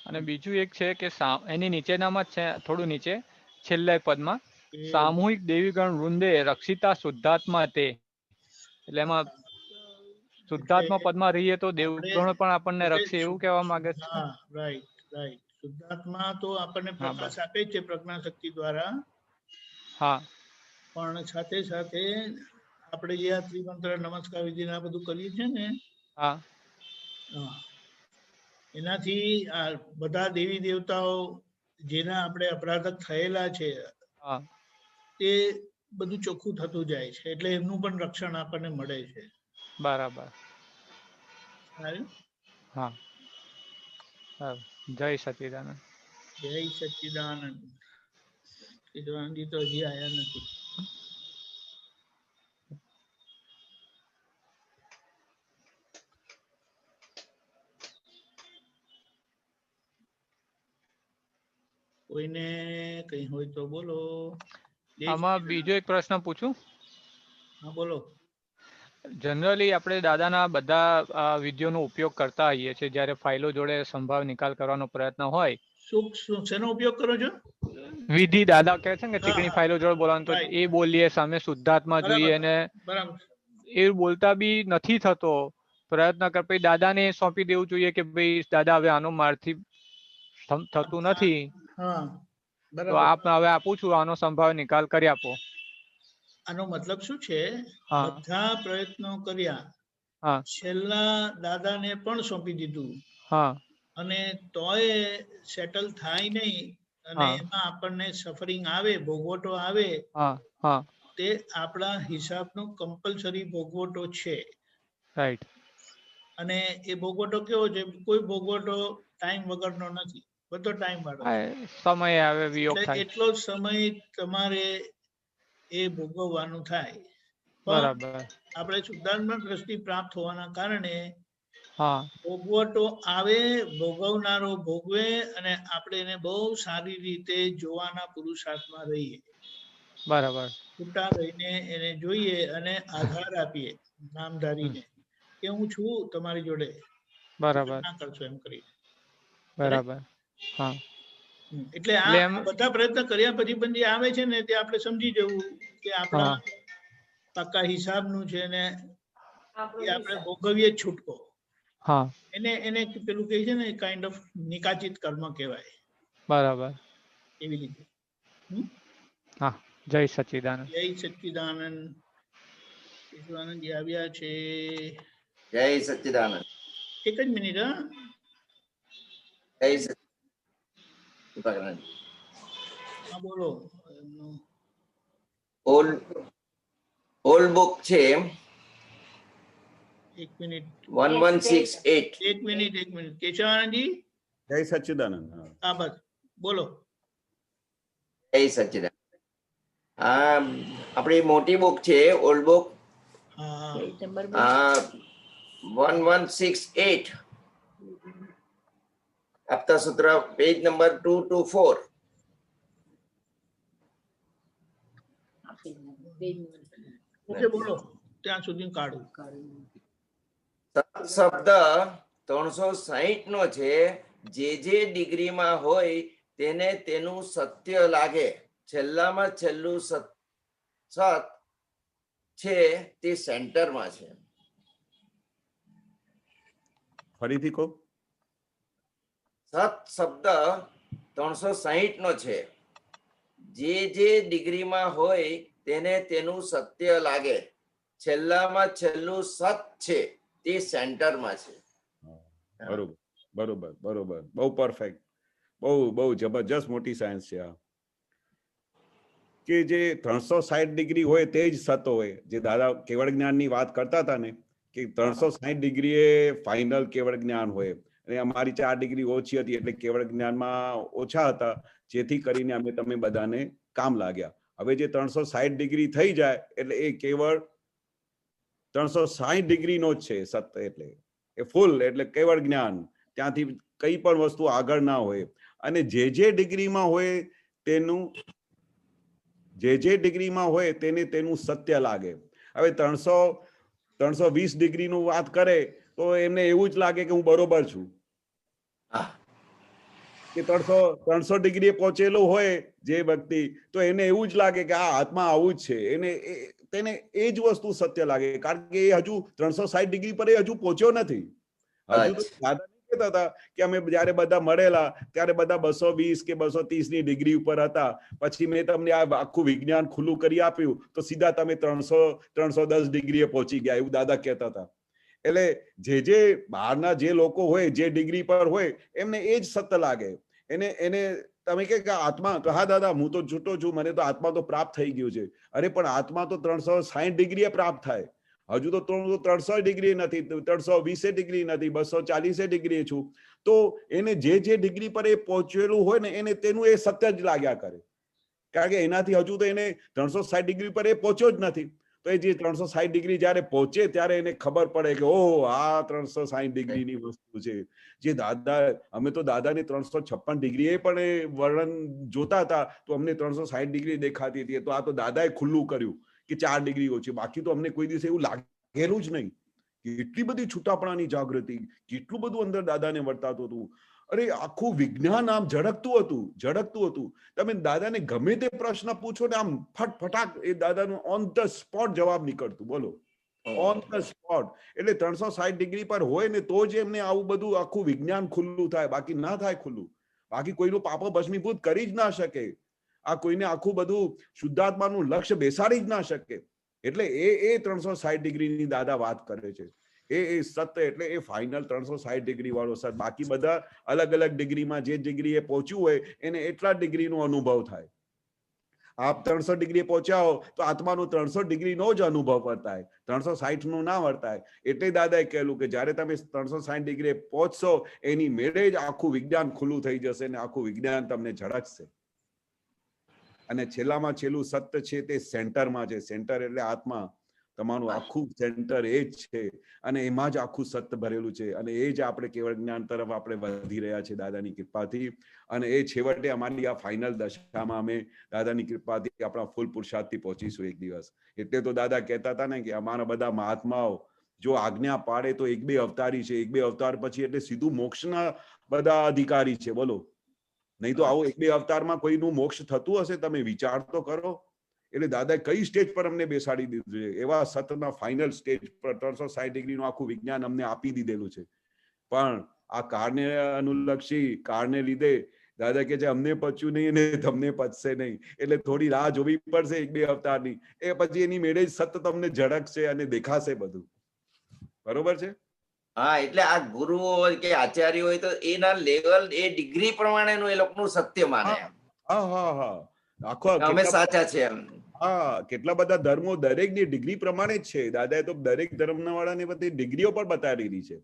અને બીજું એક છે કે એની નીચેનામાં છે, થોડું નીચે છેલ્લા પદમાં સામૂહિક દેવીગણ વૃંદે રક્ષિતા શુદ્ધાત્મા તે. એટલે એમાં શુદ્ધાત્મા પદમાં રહીએ તો દેવગણો પણ આપણને રક્ષે, એવું કહેવા માંગે છે. હા, રાઈટ રાઈટ. શુદ્ધાત્મા તો આપણને પ્રકાશ આપે છે પ્રજ્ઞા શક્તિ દ્વારા. હા, પણ સાથે સાથે આપણે જે આ ત્રિમંત્ર નમસ્કાર વિધિ આ બધું કરીએ છીએ ને, હા, એનાથી આ બધા દેવી દેવતાઓ જેના આપણે અપરાધક થયેલા છે એ બધું ચોખ્ખું થતું જાય છે. એટલે એમનું પણ રક્ષણ આપણને મળે છે. બરાબર. હા, જય સચિદાનંદ. જય સચિદાનંદ. કેશવાનંદજી તો હજી આયા નથી. કોઈને કઈ હોય તો બોલો. આમાં બીજો એક પ્રશ્ન પૂછું? હા, બોલો. જનરલી આપણે દાદાના બધા વિધિઓનો ઉપયોગ કરતા હોઈએ છીએ જ્યારે ફાઇલો જોડે સંભાવ નિકાલ કરવાનો પ્રયત્ન હોય. શેનો ઉપયોગ કરો છો? વિધિ દાદા કહે છે ને ચીકણી ફાઇલો જોડે બોલવાનું, તો એ બોલીએ, સામે શુદ્ધાત્મા જોઈએ, અને એ બોલતા બી નથી થતો પ્રયત્ન કર, પછી દાદાને સોંપી દેવું જોઈએ કે ભાઈ દાદા હવે આનો મારથી થતું નથી, તો આપ હવે આપું છું, આનો સંભાવ નિકાલ કરી આપો. આનો મતલબ શું છે? બધા પ્રયત્નો કર્યા, છેલ્લા દાદાને પણ સોંપી દીધું, અને તોય સેટલ થાય નહીં, અને એમાં આપણને સફરિંગ આવે, ભોગવટો આવે, તે આપણા હિસાબનો કમ્પલસરી ભોગવટો છે. રાઈટ. અને એ ભોગવટો કેવો છે? કોઈ ભોગવટો ટાઈમ વગરનો નથી, બધો ટાઈમ વાળો સમય આવે, વિયોગ થાય, એટલો જ સમય તમારે એ ભોગવવાનું થાય. બરાબર. આપણે શુદ્ધાત્મા દ્રષ્ટિ પ્રાપ્ત હોવાના કારણે હા ભોગવટો આવે, ભોગવનારો ભોગવે, અને આપણે એને બહુ સારી રીતે જોવાના પુરુષાર્થમાં રહીએ. બરાબર. છૂટા રહીને એને જોઈએ અને આધાર આપીએ નામધારીને કે હું છું તમારી જોડે, બરાબર ના કરશો એમ કરી. બરાબર. હા એટલે આ બધા પ્રયત્ન કર્યા પછી પણ જે આવે છે ને તે આપણે સમજી જવું કે આપણા પાકા હિસાબનું છે ને એ આપણે ભોગવીએ જ છૂટકો. હા એને પેલું કહે છે ને કાઇન્ડ ઓફ નિકાચિત કર્મ કહેવાય. બરાબર. એવી રીતે. હા જય સચ્ચિદાનંદ. જય સચ્ચિદાનંદ. કેશવાનંદજી આવ્યા છે. જય સચ્ચિદાનંદ. એક જ મિનિટ. જય સચ્ચિદાનંદ. હા બોલો. ઓલ બુક છે એક મિનિટ. 1168. એક મિનિટ. કેશવાનંદજી. જય સચ્ચિદાનંદ. હા બસ બોલો. જય સચ્ચિદાનંદ. આપણી મોટી બુક છે ઓલ્ડ બુક. હા 1168. આપતા સૂત્ર પેજ નંબર 224. ઓકે બોલો ત્યાં સુધી કાઢું. શબ્દ 360 નો છે. જે ડિગ્રીમાં હોય તેને તેનું સત્ય લાગે. છેલ્લામાં છેલ્લું સત છે તે સેન્ટરમાં છે. ફરીથી કહો. સત શબ્દ 360 નો છે. જે ડિગ્રીમાં હોય તેને તેનું સત્ય લાગે. છેલ્લામાં છેલ્લું સત છે તે સેન્ટરમાં છે. બરોબર બરોબર બરોબર. બહુ પરફેક્ટ. બહુ જબરજસ્ત મોટી સાયન્સ છે આ. કે જે 360 ડિગ્રી હોય તે જ સત હોય. જે દાદા કેવળ જ્ઞાનની વાત કરતા હતા ને કે 360 ડિગ્રી એ ફાઇનલ કેવળ જ્ઞાન હોય. અને અમારી 4 ડિગ્રી ઓછી હતી એટલે કેવળ જ્ઞાનમાં ઓછા હતા, જેથી કરીને અમે તમે બધાને કામ લાગ્યા. હવે જે 360 ડિગ્રી થઈ જાય એટલે એ કેવળ 360 ડિગ્રીનો જ છે સત્ય. એટલે એ ફૂલ એટલે કેવળ જ્ઞાન. ત્યાંથી કઈ પણ વસ્તુ આગળ ના હોય. અને જે ડિગ્રીમાં હોય તેનું ડિગ્રીમાં હોય તેને તેનું સત્ય લાગે. હવે 320 ડિગ્રીનું વાત કરે તો એમને એવું જ લાગે કે હું બરોબર છું. કે 300 ડિગ્રી પહોંચેલો હોય જે વ્યક્તિ, તો એને એવું જ લાગે કે આ આત્મા આવું જ છે. તેને એ જ વસ્તુ સત્ય લાગે, કારણ કે એ હજુ 360 ડિગ્રી પર એ હજુ પહોંચ્યો નથી. હજુ તો દાદા નહીં કહેતા હતા કે અમે જયારે બધા મળેલા ત્યારે બધા 220 કે 230 ની ડિગ્રી ઉપર હતા. પછી મેં તમને આ આખું વિજ્ઞાન ખુલ્લું કરી આપ્યું તો સીધા તમે 310 ડિગ્રીએ પહોંચી ગયા, એવું દાદા કહેતા હતા. એટલે જે બહારના જે લોકો હોય જે ડિગ્રી પર હોય એમને એ જ સત્ય લાગે. એને તમે કે આત્મા, તો હા દાદા હું તો છૂટો છું, મને તો આત્મા તો પ્રાપ્ત થઈ ગયું છે. અરે પણ આત્મા તો 360 ડિગ્રીએ પ્રાપ્ત થાય. હજુ તો 300 ડિગ્રી નથી, 320 ડિગ્રી નથી, 240 ડિગ્રી છું. તો એને જે ડિગ્રી પર એ પહોંચેલું હોય ને એને તેનું એ સત્ય જ લાગ્યા કરે. કારણ કે એનાથી હજુ તો એને 360 ડિગ્રી પર એ પહોંચ્યો જ નથી. તો એ જે 360 ડિગ્રી જયારે પહોંચે ત્યારે એને ખબર પડે કે ઓહ આ 360 ડિગ્રીની વસ્તુ છે. જે દાદા, અમે તો દાદાની 356 ડિગ્રીએ પણ વર્ણન જોતા હતા તો અમને 360 ડિગ્રી દેખાતી હતી. તો આ તો દાદાએ ખુલ્લું કર્યું કે 4 ડિગ્રી ઓછી. બાકી તો અમને કોઈ દિવસ એવું લાગેલું જ નહીં. કેટલી બધી છૂટાપણાની જાગૃતિ, કેટલું બધું અંદર દાદાને વર્તાતું હતું. અરે આખું વિજ્ઞાન આમ ઝળકતું હતું. તમે દાદાને ગમે તે પ્રશ્ન પૂછો ને આમ ફટાક એ દાદાનું ઓન ધ સ્પોટ જવાબ નીકળતું. બોલો, ઓન ધ સ્પોટ. એટલે 360 ડિગ્રી પર હોય ને તો જ એમને આવું બધું આખું વિજ્ઞાન ખુલ્લું થાય, બાકી ના થાય ખુલ્લું. બાકી કોઈનું પાપો ભસ્મીભૂત કરી જ ના શકે. આ કોઈને આખું બધું શુદ્ધાત્માનું લક્ષ્ય બેસાડી જ ના શકે. એટલે એ 360 ડિગ્રીની દાદા વાત કરે છે. એ સત્ય એટલે એ ફાઇનલ 360 ડિગ્રી વાળો સત્ય. બાકી બધા અલગ અલગ ડિગ્રીમાં જે ડિગ્રી એ પહોંચ્યું હોય એને એટલા ડિગ્રીનો અનુભવ થાય. આપ 300 ડિગ્રી પહોંચ્યા હો તો આત્માનું 300 ડિગ્રીનો જ અનુભવ વર્તાય, 360 નું ના વર્તાય. એટલે દાદાએ કહેલું કે જયારે તમે 360 ડિગ્રી પહોંચશો એની મેળે જ આખું વિજ્ઞાન ખુલ્લું થઈ જશે અને આખું વિજ્ઞાન તમને ઝળકશે. અને છેલ્લામાં છેલ્લું સત્ય છે તે સેન્ટરમાં છે. સેન્ટર એટલે આત્મા. તમારું આખું સેન્ટર એ જ છે અને એમાં જ આખું સત્ય ભરેલું છે અને એ જ આપણે કેવળ જ્ઞાન તરફ આપણે વધી રહ્યા છે દાદાની કૃપાથી. અને એ છેવટે અમારી આ ફાઇનલ દશામાં અમે દાદાની કૃપાથી આપણા ફૂલ પુરુષાર્થથી પહોંચીશું એક દિવસ. એટલે તો દાદા કહેતા હતા ને કે અમારા બધા મહાત્માઓ જો આજ્ઞા પાડે તો 1-2 અવતારી છે, 1-2 અવતાર પછી એટલે સીધું મોક્ષના બધા અધિકારી છે. બોલો, નહીં તો આવો 1-2 અવતારમાં કોઈનું મોક્ષ થતું હશે? તમે વિચાર તો કરો. એટલે દાદાએ કઈ સ્ટેજ પર અમને બેસાડી દીધું છે, એવા સતના ફાઇનલ સ્ટેજ પર 360 ડિગ્રીનું આખું વિજ્ઞાન અમને આપી દીધેલું છે. પણ આ કારને અનુલક્ષી કારને લીધે દાદા કે છે અમને પચ્યું નહીં અને તમને પચશે નહીં, એટલે થોડી રાહ જોવી પડશે 1-2 અવતારની. એ પછી એની મેળે સત તમને ઝળકશે અને દેખાશે બધું. બરોબર છે? હા, એટલે આ ગુરુ હોય કે આચાર્ય હોય તો એના લેવલ એ ડિગ્રી પ્રમાણેનું એ લોકોનું સત્ય માને. હા હા હા, આખો અમે સાચા છે એમ. હા, કેટલા બધા ધર્મો દરેકની ડિગ્રી પ્રમાણે જ છે. દાદાએ તો દરેક ધર્મના વાળાને બધી ડિગ્રીઓ પણ બતાવી દીધી છે.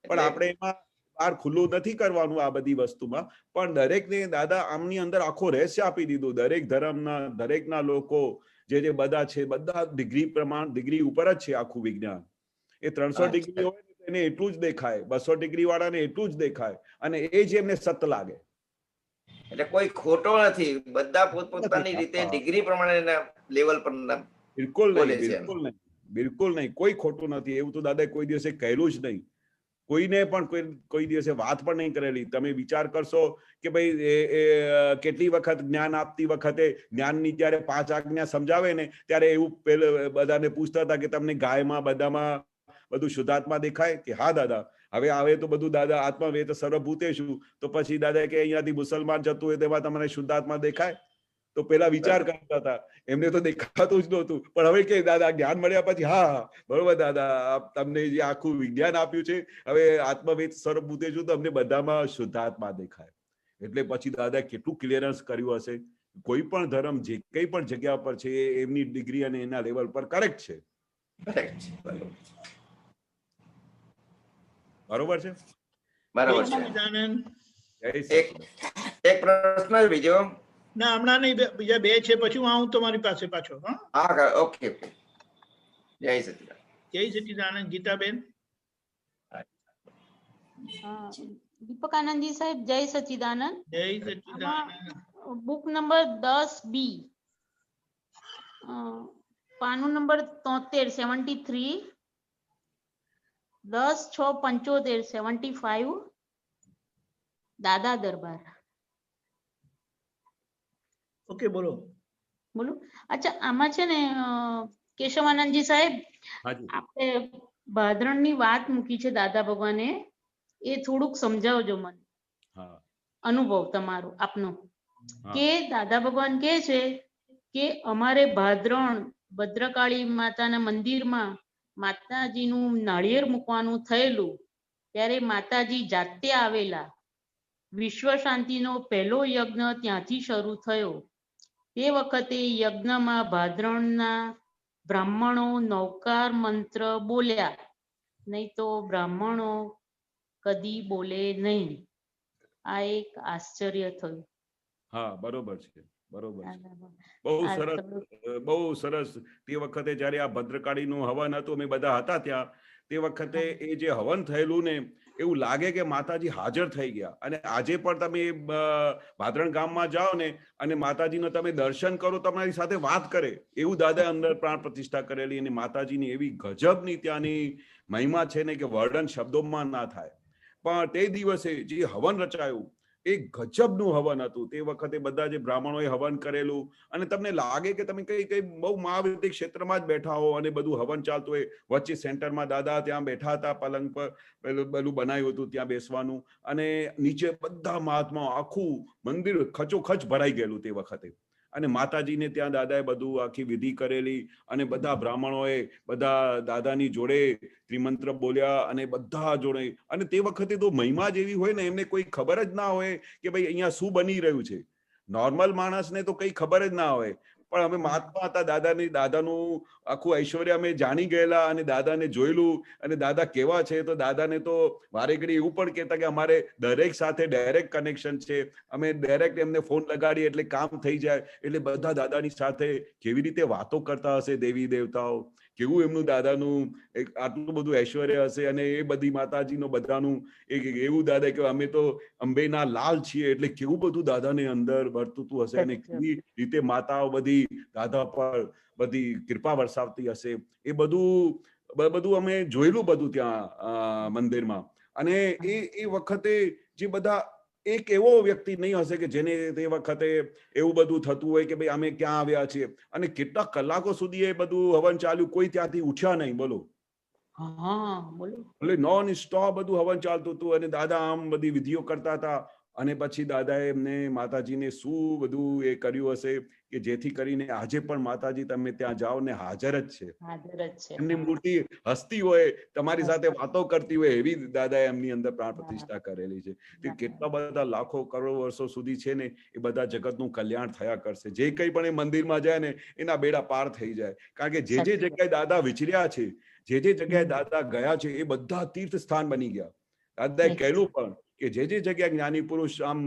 પણ આપણે એમાં બહાર ખુલ્લું નથી કરવાનું આ બધી વસ્તુમાં. પણ દરેકને દાદા આમની અંદર આખો રહસ્ય આપી દીધું. દરેક ધર્મના દરેકના લોકો જે બધા છે બધા ડિગ્રી ઉપર જ છે આખું વિજ્ઞાન. એ 300 ડિગ્રી હોય એને એટલું જ દેખાય, 200 ડિગ્રી વાળાને એટલું જ દેખાય અને એ જ એમને સત્ય લાગે. એટલે કોઈ ખોટો નથી, બધા પોતપોતાની રીતે ડિગ્રી પ્રમાણે લેવલ પર બિલકુલ નહીં, બિલકુલ નહીં, કોઈ ખોટું નથી. એવું તો દાદાએ કોઈ દિવસે કહેલું જ નહીં. કોઈને પણ કોઈ દિવસે વાત પણ નહીં કરેલી. તમે વિચાર કરશો કે ભાઈ કેટલી વખત જ્ઞાન આપતી વખતે જ્ઞાનની ત્યારે 5 આજ્ઞા સમજાવે ને ત્યારે એવું બધાને પૂછતા હતા કે તમને ગાયમાં બધામાં બધું શુદ્ધાત્મા દેખાય? કે હા દાદા. હવે આવે તો બધું દાદા આત્મા વે તો સર્વભૂતેષુ. તો પછી દાદા કે અહીંયાથી મુસલમાન જતું હોય તેમાં તમને શુદ્ધાત્મા દેખાય? તો પેલા વિચાર કરતા હતા, એમને તો દેખાતું જ નહોતું. પણ હવે કે દાદા જ્ઞાન મળ્યા પછી હા બરોબર દાદા, તમને જે આખું વિજ્ઞાન આપ્યું છે હવે આત્મવેદ સર્વભૂતેષુ તો અમને બધામાં શુદ્ધાત્મા દેખાય. એટલે પછી દાદા કેટલું ક્લિયરન્સ કર્યું હશે. કોઈ પણ ધર્મ જે કઈ પણ જગ્યા પર છે એમની ડિગ્રી અને એના લેવલ પર કરેક્ટ છે. બરોબર છે? બરાબર છે. એક પ્રશ્ન બીજો ના હમણાં નહીં, બીજા 2 છે, પછી હું આવું તમારી પાસે પાછો. હા, ઓકે. જય સચિદાનંદ. જય સચિદાનંદ. ગીતાબેન. દીપકાનંદજી સાહેબ જય સચિદાનંદ. જય સચિદાનંદ. બુક નંબર 10B, પાનું નંબર 73, 73, 10/6/75, 75, દાદા દરબાર. ઓકે, બોલો. અચ્છા, આમાં છે ને કેશવાનંદજી સાહેબ, આપણે ભાદરણની વાત મૂકી છે દાદા ભગવાને, એ થોડુંક સમજાવજો મને, અનુભવ તમારો આપનો. કે દાદા ભગવાન કહે છે કે અમારે ભાદરણ ભદ્રકાળી માતાના મંદિરમાં માતાજીનું નાળિયેર મૂકવાનું થયેલું ત્યારે માતાજી જાતે આવેલા. વિશ્વ શાંતિનો પહેલો યજ્ઞ ત્યાંથી શરૂ થયો. તે વખતે યજ્ઞમાં ભાદરણના બ્રાહ્મણો નૌકાર મંત્ર બોલ્યા, નહીં તો બ્રાહ્મણો કદી બોલે નહીં. આ એક આશ્ચર્ય થયું. હા, બરોબર છે, બરોબર છે. બહુ સરસ. તે વખતે જયારે આ ભદ્રકાળીનું હવન હતું, અમે બધા હતા ત્યાં, તે વખતે એ જે હવન થયેલું ને એવું લાગે કે માતાજી હાજર થઈ ગયા. અને આજે પણ તમે ભાદરણ ગામમાં જાઓ ને અને માતાજીનો તમે દર્શન કરો, તમારી સાથે વાત કરે એવું દાદા અંદર પ્રાણ પ્રતિષ્ઠા કરેલી. અને માતાજીની એવી ગજબની ત્યાંની મહિમા છે ને કે વર્ણન શબ્દોમાં ના થાય. પણ તે દિવસે જે હવન રચાયું એ ગજબનું હવન હતું. તે વખતે બધા જે બ્રાહ્મણોએ હવન કરેલું અને તમને લાગે કે તમે કઈ બહુ મહાવિદ્ય ક્ષેત્રમાં જ બેઠા હો અને બધું હવન ચાલતું હોય. વચ્ચે સેન્ટરમાં દાદા ત્યાં બેઠા હતા, પલંગ પર પેલું બનાવ્યું હતું ત્યાં બેસવાનું, અને નીચે બધા મહાત્માઓ, આખું મંદિર ખચોખચ ભરાઈ ગયેલું તે વખતે. અને માતાજીને ત્યાં દાદાએ બધું આખી વિધિ કરેલી અને બધા બ્રાહ્મણોએ બધા દાદાની જોડે ત્રિમંત્ર બોલ્યા અને બધા જોડે. અને તે વખતે તો મહિમા જેવી હોય ને, એમને કોઈ ખબર જ ના હોય કે ભાઈ અહીંયા શું બની રહ્યું છે. નોર્મલ માણસને તો કઈ ખબર જ ના હોય. પણ અમે મહાત્મા હતા, દાદાનું આખું ઐશ્વર્ય અમે જાણી ગયેલા અને દાદાને જોયેલું. અને દાદા કેવા છે તો દાદાને તો વારે ઘડી એવું પણ કહેતા કે અમારે દરેક સાથે ડાયરેક્ટ કનેક્શન છે, અમે ડાયરેક્ટ એમને ફોન લગાડીએ એટલે કામ થઈ જાય. એટલે બધા દાદાની સાથે કેવી રીતે વાતો કરતા હશે દેવી દેવતાઓ, કેવું એમનું દાદાનું એક આટલું બધું ઐશ્વર્ય હશે, અને એ બધી માતાજીનો બધાનું એક એવું દાદા કે અમે તો અંબેના લાલ છીએ, એટલે કેવું બધું દાદાને અંદર વર્તતું હશે, અને કેવી રીતે માતાઓ બધી દાદા પર બધી કૃપા વરસાવતી હશે, એ બધું અમે જોયેલું બધું ત્યાં મંદિરમાં. અને એ વખતે જે બધા એક એવો વ્યક્તિ નહીં હશે કે જેને તે વખતે એવું બધું થતું હોય કે ભાઈ અમે ક્યાં આવ્યા છીએ, અને કેટલા કલાકો સુધી એ બધું હવન ચાલ્યું, કોઈ ત્યાંથી ઉઠ્યા નહીં. બોલો, એટલે નોન સ્ટોપ બધું હવન ચાલતું હતું, અને દાદા આમ બધી વિધિઓ કરતા હતા. અને પછી દાદાએ એમને માતાજીને શું બધું એ કર્યું હશે કે જેથી કરીને આજે પણ માતાજી તમે ત્યાં જાઓ ને હાજર જ છે. એમની મૂર્તિ હસતી હોય, તમારી સાથે વાતો કરતી હોય, એવી દાદાએ એમની અંદર પ્રાણ પ્રતિષ્ઠા કરેલી છે. કે કેટલા બધા લાખો કરોડ વર્ષો સુધી છે ને, એ બધા જગતનું કલ્યાણ થયા કરશે. જે કંઈ પણ એ મંદિરમાં જાય ને એના બેડા પાર થઈ જાય. કારણ કે જે જગ્યાએ દાદા વિચર્યા છે, જે જગ્યાએ દાદા ગયા છે, એ બધા તીર્થ સ્થાન બની ગયા. દાદાએ કહેલું પણ કે જે જગ્યાએ જ્ઞાની પુરુષ આમ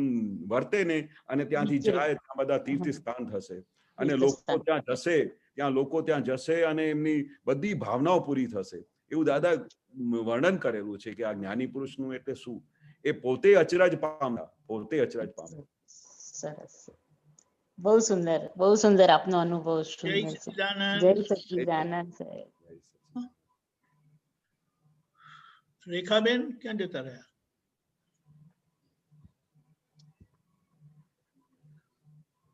વર્તે ને અને ત્યાંથી જાય, ત્યાં બધા તીર્થ સ્થાન થશે, અને લોકો ત્યાં જશે, અને એમની બધી ભાવનાઓ પૂરી થશે. એવું દાદા વર્ણન કરેલું છે કે આ જ્ઞાની પુરુષનું એટલે શું, એ પોતે અચરજ પામ્યા. સરસ, બહુ સુંદર આપનો અનુભવ. જય સચ્ચિદાનંદ સાહેબ. રેખાબેન ક્યાં જતા રહ્યા?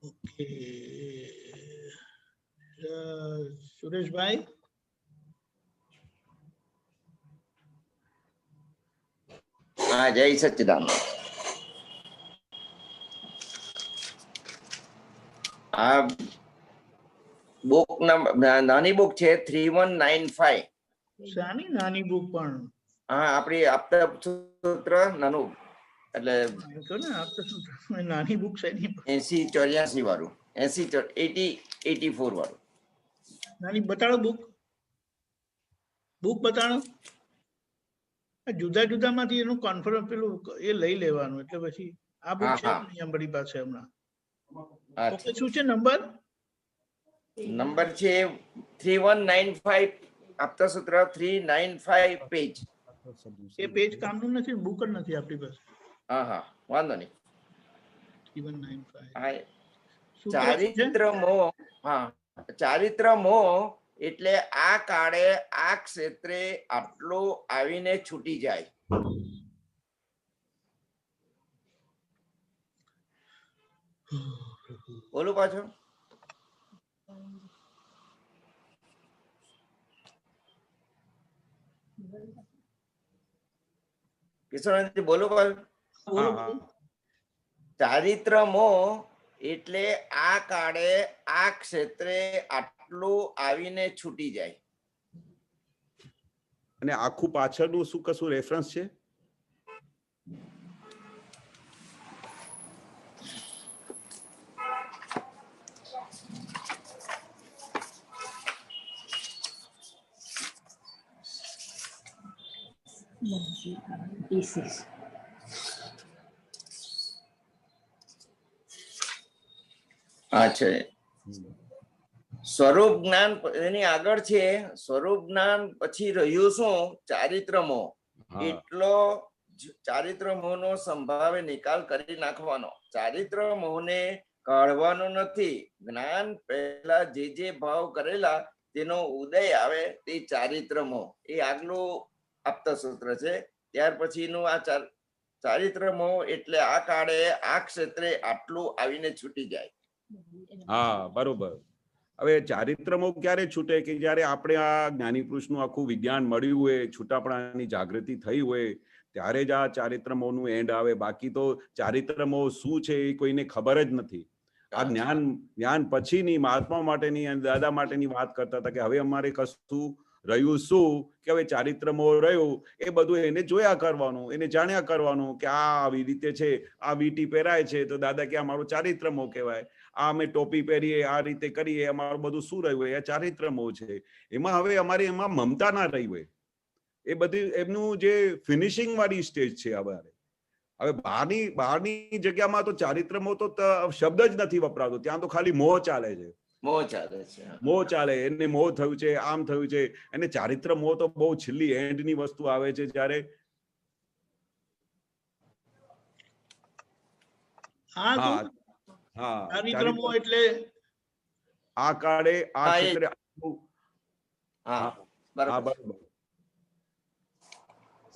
ઓકે, સુરેશભાઈ. હા, જય સચ્ચિદાનંદ. આ બુક નાની બુક છે 3195. શાની નાની બુક? પણ હા, આપણી આપતા સૂત્ર નાનું, એટલે નાની બુક છે 8084 વાળું, 8084 વાળું. નાની બતાડો બુક બતાડો. જુદા જુદા માંથી એનું કોન્ફરન્સ પેલું એ લઈ લેવાનું, એટલે પછી આ બુક છે અમારી પાસે હમણાં. શું છે નંબર? નંબર છે 3195, આપતા સૂત્ર 395 પેજ. એ પેજ કામનું નથી, બુક જ નથી આપણી પાસે. હા, વાંધો નહીં. 3195 ચારિત્ર મોહ. હા, ચારિત્ર મોહ એટલે આ કાળે આ ક્ષેત્રે આટલું આવીને છૂટી જાય. બોલું પાછું? કિશોરજી બોલો પાછું. ચારિત્ર મોહ એટલે આ કાળે આ ક્ષેત્રે આટલું આવીને છૂટી જાય. અને આખું પાછળનું શું કશું રેફરન્સ છે? સ્વરૂપ જ્ઞાન એની આગળ છે. સ્વરૂપ જ્ઞાન પછી રહ્યું શું? ચારિત્ર મોહ. એટલો ચારિત્ર મોહ નો સંભાવે નિકાલ કરી નાખવાનો. ચારિત્ર મોહ ને કાઢવાનો નથી. જ્ઞાન પહેલા જે ભાવ કરેલા તેનો ઉદય આવે તે ચારિત્ર મોહ. એ આગલું આપતા સૂત્ર છે. ત્યાર પછીનું આ ચારિત્ર મોહ એટલે આ કાળે આ ક્ષેત્રે આટલું આવીને છૂટી જાય. હા, બરોબર. હવે ચારિત્ર મોહ ક્યારે છૂટે? કે જયારે આપણે આ જ્ઞાની પુરુષનું આખું વિજ્ઞાન મળ્યું હોય, છૂટાપણાની જાગૃતિ થઈ હોય, ત્યારે જ આ ચારિત્ર મોહનું એન્ડ આવે. બાકી તો ચારિત્ર મોહ શું છે એ કોઈને ખબર જ નથી. આ જ્ઞાન પછીની મહાત્મા માટેની અને દાદા માટેની વાત કરતા હતા કે હવે અમારે કશું રહ્યું શું કે હવે ચારિત્ર મોહ રહ્યું એ બધું એને જોયા કરવાનું, એને જાણ્યા કરવાનું કે આ આવી રીતે છે, આ વીટી પહેરાય છે તો દાદા કે અમારું ચારિત્ર મોહ કહેવાય. આ અમે ટોપી પહેરીએ, આ રીતે કરીએ, અમારું બધું શું રહ્યું હોય એ ચારિત્ર મોહ છે. એમાં હવે અમારી એમાં મમતા ના રહી હોય. એ બધી એમનું જે ફિનિશિંગ વાળી સ્ટેજ છે. હવે બહારની જગ્યામાં તો ચારિત્ર મોહ તો શબ્દ જ નથી વપરાતો. ત્યાં તો ખાલી મોહ ચાલે છે. મોહ ચાલે છે. મોહ ચાલે, એને મોહ થયું છે, આમ થયું છે. અને ચારિત્ર મોહ તો બહુ છેલ્લી એન્ડની વસ્તુ આવે છે, જ્યારે ચારિત્ર મોહ એટલે આ કાળે આ ક્ષેત્રે બરાબર.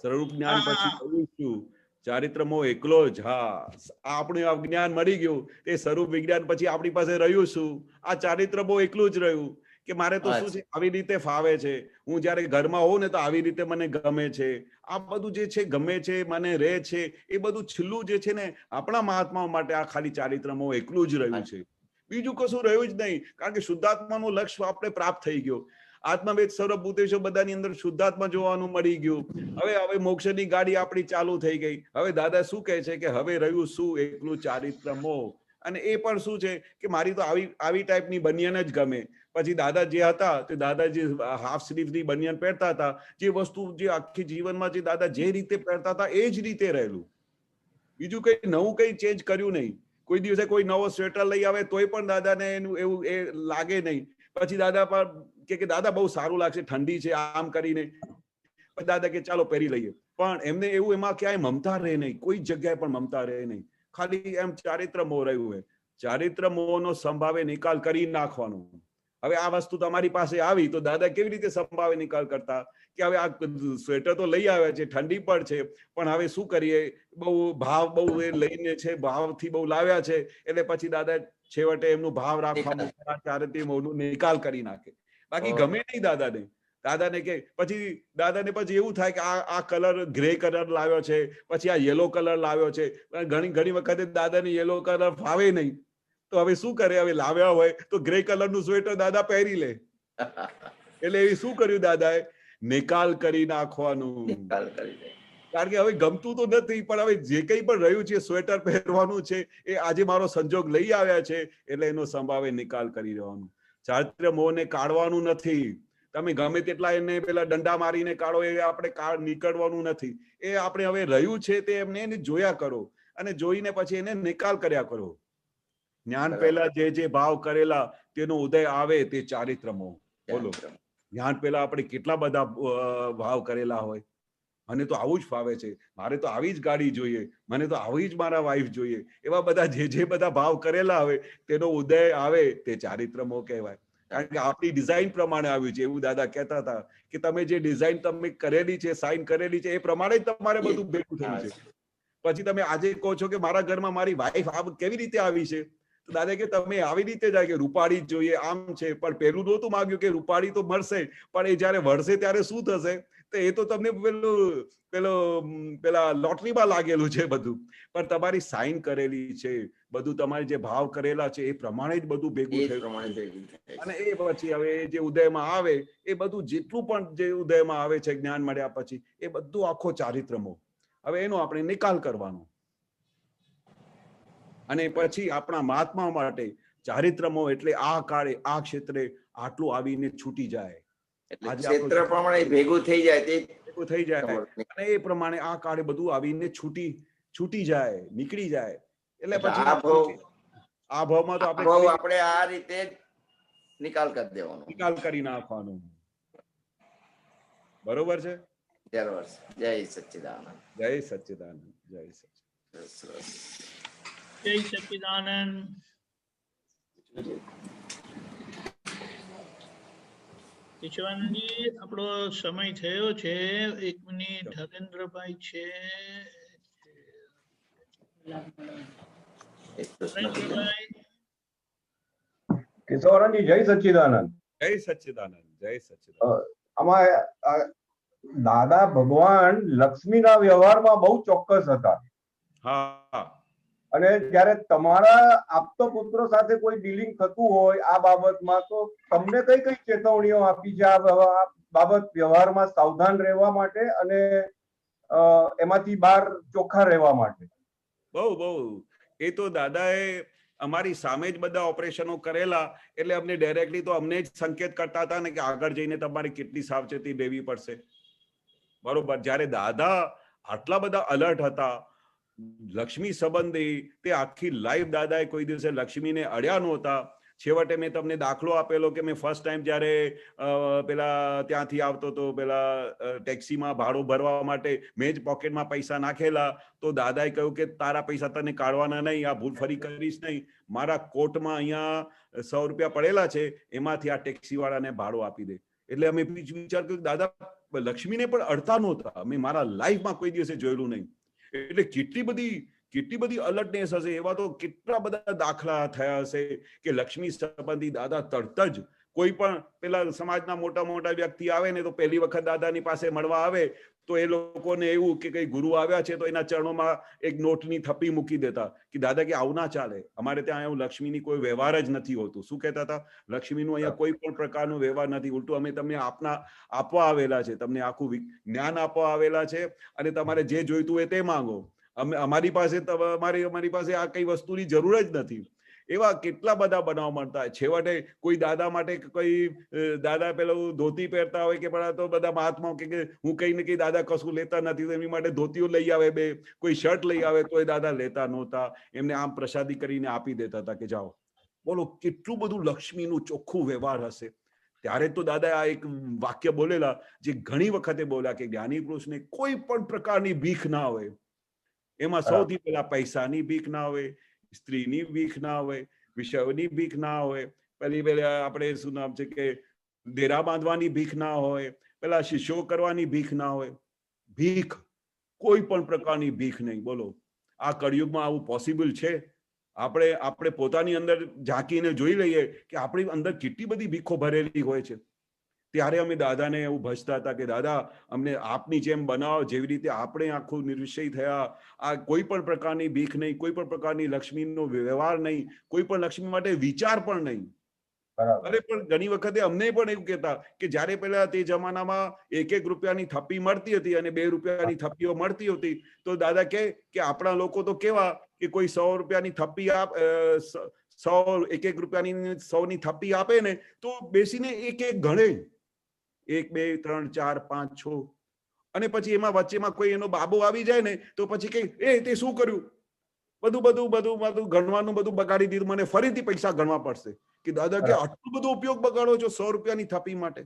સ્વરૂપ જ્ઞાન પછી કહ્યું છું ચારિત્ર મોહ એકલો જ. આપણે જ્ઞાન મળી ગયું, એ સ્વરૂપ વિજ્ઞાન પછી આપણી પાસે રહ્યું શું? આ ચારિત્ર મોહ એકલું જ રહ્યું કે મારે તો શું છે, આવી રીતે ફાવે છે. હું જયારે ઘરમાં હોઉં ને તો આવી રીતે મને ગમે છે. આ બધું જે છે ગમે છે, મને રહે છે, એ બધું છેલ્લું જે છે ને આપણા મહાત્માઓ માટે આ ખાલી ચારિત્ર મોહ એકલું જ રહ્યું છે. બીજું કશું રહ્યું જ નહીં, કારણ કે શુદ્ધાત્માનું લક્ષ્ય આપણે પ્રાપ્ત થઈ ગયો. આત્મવેદ સર્વભૂતેશો બધાની અંદર શુદ્ધાત્મા જોવાનું મળી ગયું. હવે મોક્ષની ગાડી આપણી ચાલુ થઈ ગઈ. હવે દાદા શું કહે છે કે હવે રહ્યું શું? એકલું ચારિત્ર મોહ. અને એ પણ શું છે કે મારી તો આવી ટાઈપની બનિયાન જ ગમે. પછી દાદા જે હતા તે દાદા જે હાફ સ્લીવની બનિયાન પહેરતા હતા, જે વસ્તુ જે આખી જીવનમાં જે દાદા જે રીતે પહેરતા હતા એ જ રીતે રહેલું. બીજું કઈ નવું કઈ ચેન્જ કર્યું નહીં. કોઈ દિવસે કોઈ નવો સ્વેટર લઈ આવે તોય પણ દાદાને એનું એવું એ લાગે નહીં. પછી દાદા પણ કે દાદા બહુ સારું લાગશે, ઠંડી છે, આમ કરીને દાદા કે ચાલો પહેરી લઈએ. પણ એમને એવું એમાં ક્યાંય મમતા રહે નહીં, કોઈ જગ્યાએ પણ મમતા રહે નહીં. ખાલી એમ ચારિત્ર મોહ રહ્યું હોય. ચારિત્ર મોહનો સંભાવે નિકાલ કરી નાખવાનો. હવે આ વસ્તુ તમારી પાસે આવી તો દાદા કેવી રીતે સંભાવે નિકાલ કરતા કે હવે આ સ્વેટર તો લઈ આવ્યા છે, ઠંડી પણ છે, પણ હવે શું કરીએ, બહુ ભાવ બહુ એ લઈને છે, ભાવથી બહુ લાવ્યા છે, એટલે પછી દાદા છેવટે એમનું ભાવ રાખવા ચારિત્ર મોહનો નિકાલ કરી નાખે. બાકી ગમે નહીં દાદાને. દાદાને કે પછી દાદાને પછી એવું થાય કે આ કલર ગ્રે કલર લાવ્યો છે, પછી આ યલો કલર લાવ્યો છે. ઘણી વખતે દાદાને યલો કલર ફાવે નહીં, તો હવે શું કરે? હવે લાવ્યા હોય તો ગ્રે કલરનું સ્વેટર દાદા પહેરી લે. એટલે એ શું કર્યું દાદાએ? નિકાલ કરી નાખવાનું. કારણ કે હવે ગમતું તો નથી, પણ હવે જે કંઈ પણ રહ્યું છે સ્વેટર પહેરવાનું છે, એ આજે મારો સંજોગ લઈ આવ્યા છે, એટલે એનો સંભાવે નિકાલ કરી દેવાનું. ચારિત્ર મોહને કાઢવાનું નથી. તમે ગમે તેટલા એને પેલા દંડા મારીને કાઢો, એ આપણે નીકળવાનું નથી. એ આપણે હવે રહ્યું છે તે એમને જોયા કરો, અને જોઈને પછી એને નિકાલ કર્યા કરો. જ્ઞાન પહેલા જે ભાવ કરેલા તેનો ઉદય આવે તે ચારિત્ર મોહ. બોલો, જ્ઞાન પહેલા આપણે કેટલા બધા ભાવ કરેલા હોય. મને તો આવું જ ફાવે છે, મારે તો આવી જ ગાડી જોઈએ, મને તો આવી જ મારા વાઈફ જોઈએ, એવા બધા જે બધા ભાવ કરેલા હોય તેનો ઉદય આવે તે ચારિત્ર મોહ કહેવાય. કારણ કે આપણી ડિઝાઇન પ્રમાણે આવ્યું છે. એવું દાદા કહેતા હતા કે તમે જે ડિઝાઇન તમે કરેલી છે, સાઇન કરેલી છે, એ પ્રમાણે જ તમારે બધું ભેગું થયું છે. પછી તમે આજે કહો છો કે મારા ઘરમાં મારી વાઈફ કેવી રીતે આવી છે, તો દાદા કે તમે આવી રીતે જાય કે રૂપાળી જ જોઈએ, આમ છે. પણ પેલું નહોતું માંગ્યું કે રૂપાળી તો મળશે, પણ એ જયારે વળશે ત્યારે શું થશે? તો એ તો તમને પેલા લોટરીમાં લાગેલું છે બધું. પણ તમારી સાઇન કરેલી છે, બધું તમારે જે ભાવ કરેલા છે એ પ્રમાણે જ બધું ભેગું થયું. અને એ પછી હવે જે ઉદયમાં આવે એ બધું જેટલું પણ જે ઉદયમાં આવે છે જ્ઞાન મળ્યા પછી, એ બધું આખો ચારિત્ર મોહ. હવે એનો આપણે નિકાલ કરવાનો. અને પછી આપણા મહાત્મા માટે ચારિત્ર મોહ એટલે આ કાળે આ ક્ષેત્રે આટલું આવીને છૂટી જાય. ક્ષેત્ર પ્રમાણે ભેગું થઈ જાય, તે ભેગું થઈ જાય, અને એ પ્રમાણે આ કાળે બધું આવીને છૂટી જાય, નીકળી જાય. એટલે પછી આ ભાવમાં તો આપણે આ રીતે નિકાલ કરી દેવાનો, નિકાલ કરી નાખવાનો. બરોબર છે? જય સચ્ચિદાનંદ. જય સચ્ચિદાનંદ. જય સચ્ચિદાનંદ. જય સચ્ચિદાનંદ. કેશવાનંદજી, આપણો સમય થયો છે. 1 મિનિટ. હરેન્દ્રભાઈ છે. કેશવાનંદજી, જય સચ્ચિદાનંદ. જય સચ્ચિદાનંદ. જય સચ્ચિદાનંદ. આમાં દાદા ભગવાન લક્ષ્મીના વ્યવહારમાં બહુ ચોક્કસ હતા. હા. અને જયારે તમારા આપતો પુત્રો સાથે કોઈ ડીલિંગ થતું હોય આ બાબતમાં, તો તમને કઈ કઈ ચેતવણીઓ આપી છે આ બાબત વ્યવહારમાં સાવધાન રહેવા માટે અને એમાંથી બહાર ચોખ્ખા રહેવા માટે? બહુ એ તો દાદાએ અમારી સામે જ બધા ઓપરેશનો કરેલા, એટલે અમને ડાયરેક્ટલી તો અમને જ સંકેત કરતા હતા ને કે આગળ જઈને તમારે કેટલી સાવચેતી લેવી પડશે. બરોબર. જયારે દાદા આટલા બધા અલર્ટ હતા લક્ષ્મી સંબંધી, તે આખી લાઈફ દાદાએ કોઈ દિવસે લક્ષ્મીને અડ્યા નહોતા. છેવટે મેં તમને દાખલો આપેલો કે મેં ફર્સ્ટ ટાઈમ જ્યારે પેલા ત્યાંથી આવતો તો પેલા ટેક્સીમાં ભાડું ભરવા માટે મેં જ પોકેટમાં પૈસા નાખેલા, તો દાદાએ કહ્યું કે તારા પૈસા તને કાઢવાના નહીં, આ ભૂલ ફરી કરીશ નહીં, મારા કોટમાં અહીંયા 100 રૂપિયા પડેલા છે, એમાંથી આ ટેક્સી વાળાને ભાડું આપી દે. એટલે અમે વિચાર કર્યો દાદા લક્ષ્મીને પણ અડતા નહોતા, અમે મારા લાઈફમાં કોઈ દિવસે જોયેલું નહીં. એટલે કેટલી બધી અલર્ટનેસ હશે, એવા તો કેટલા બધા દાખલા થયા હશે કે લક્ષ્મી સંબંધી દાદા તરત જ કોઈ પણ પેલા સમાજના મોટા વ્યક્તિ આવે ને તો પહેલી વખત દાદાની પાસે મળવા આવે તો એ લોકોને એવું કે કઈ ગુરુ આવ્યા છે તો એના ચરણોમાં એક નોટની થપ્પી મૂકી દેતા કે દાદા કે આવું ના ચાલે, અમારે ત્યાં એવું લક્ષ્મીની કોઈ વ્યવહાર જ નથી હોતું. શું કહેતા હતા? લક્ષ્મીનું અહીંયા કોઈ પણ પ્રકારનો વ્યવહાર નથી, ઉલટું અમે તમને આપવા આવેલા છે, તમને આખું જ્ઞાન આપવા આવેલા છે, અને તમારે જે જોઈતું હોય તે માંગો. અમારી પાસે આ કઈ વસ્તુની જરૂર જ નથી. એવા કેટલા બધા બનાવ મળતા હોય. છેવટે કોઈ દાદા માટે કોઈ દાદા પેલું ધોતી પહેરતા હોય કે પેલા તો બધા મહાત્માઓ કે હું કઈ ને કઈ દાદા કશું લેતા નથી, તો એમની માટે ધોતીઓ લઈ આવે, બે કોઈ શર્ટ લઈ આવે તો એ દાદા લેતા નહોતા, એમને આમ પ્રસાદી કરીને આપી દેતા હતા કે જાઓ. બોલો કેટલું બધું લક્ષ્મીનું ચોખ્ખું વ્યવહાર હશે. ત્યારે તો દાદા આ એક વાક્ય બોલેલા જે ઘણી વખતે બોલ્યા કે જ્ઞાની પુરુષને કોઈ પણ પ્રકારની ભીખ ના હોય. એમાં સૌથી પહેલા પૈસાની ભીખ ના હોય, સ્ત્રીની ભીખ ના હોય, વિષયોની ભીખ ના હોય, પેલા આપણે શું નામ છે કે ડેરા બાંધવાની ભીખ ના હોય, પેલા શિષ્યો કરવાની ભીખ ના હોય. ભીખ કોઈ પણ પ્રકારની ભીખ નહીં. બોલો આ કળિયુગમાં આવું પોસિબલ છે? આપણે પોતાની અંદર ઝાંકીને જોઈ લઈએ કે આપણી અંદર કેટલી બધી ભીખો ભરેલી હોય છે. ત્યારે અમે દાદાને એવું ભજતા હતા કે દાદા અમને આપની જેમ બનાવો, જેવી રીતે આપણે આખું નિર્વિષય થયા. આ કોઈ પણ પ્રકારની ભીખ નહીં, કોઈ પણ પ્રકારની લક્ષ્મીનો વ્યવહાર નહીં, કોઈ પણ લક્ષ્મી માટે વિચાર પણ નહીં. અરે પણ ઘણી વખતે અમને પણ એવું કહેતા કે જયારે પેલા તે જમાનામાં 1 રૂપિયાની થપ્પી મળતી હતી અને 2 રૂપિયાની થપ્પીઓ મળતી હતી, તો દાદા કે આપણા લોકો તો કેવા કે કોઈ 100 રૂપિયાની થપ્પી 1 રૂપિયાની 100ની થપ્પી આપે ને તો બેસીને એક ગણે, 1 2 3 4 5 6, અને પછી એમાં વચ્ચેમાં કોઈ એનો બાબો આવી જાય ને તો પછી કે તે શું કર્યું, બધું ગણવાનું બધું બગાડી દીધું, મને ફરીથી પૈસા ગણવા પડશે. કે દાદા કે આટલું બધો ઉપયોગ બગાડો છો 100 રૂપિયાની થપ્પી માટે?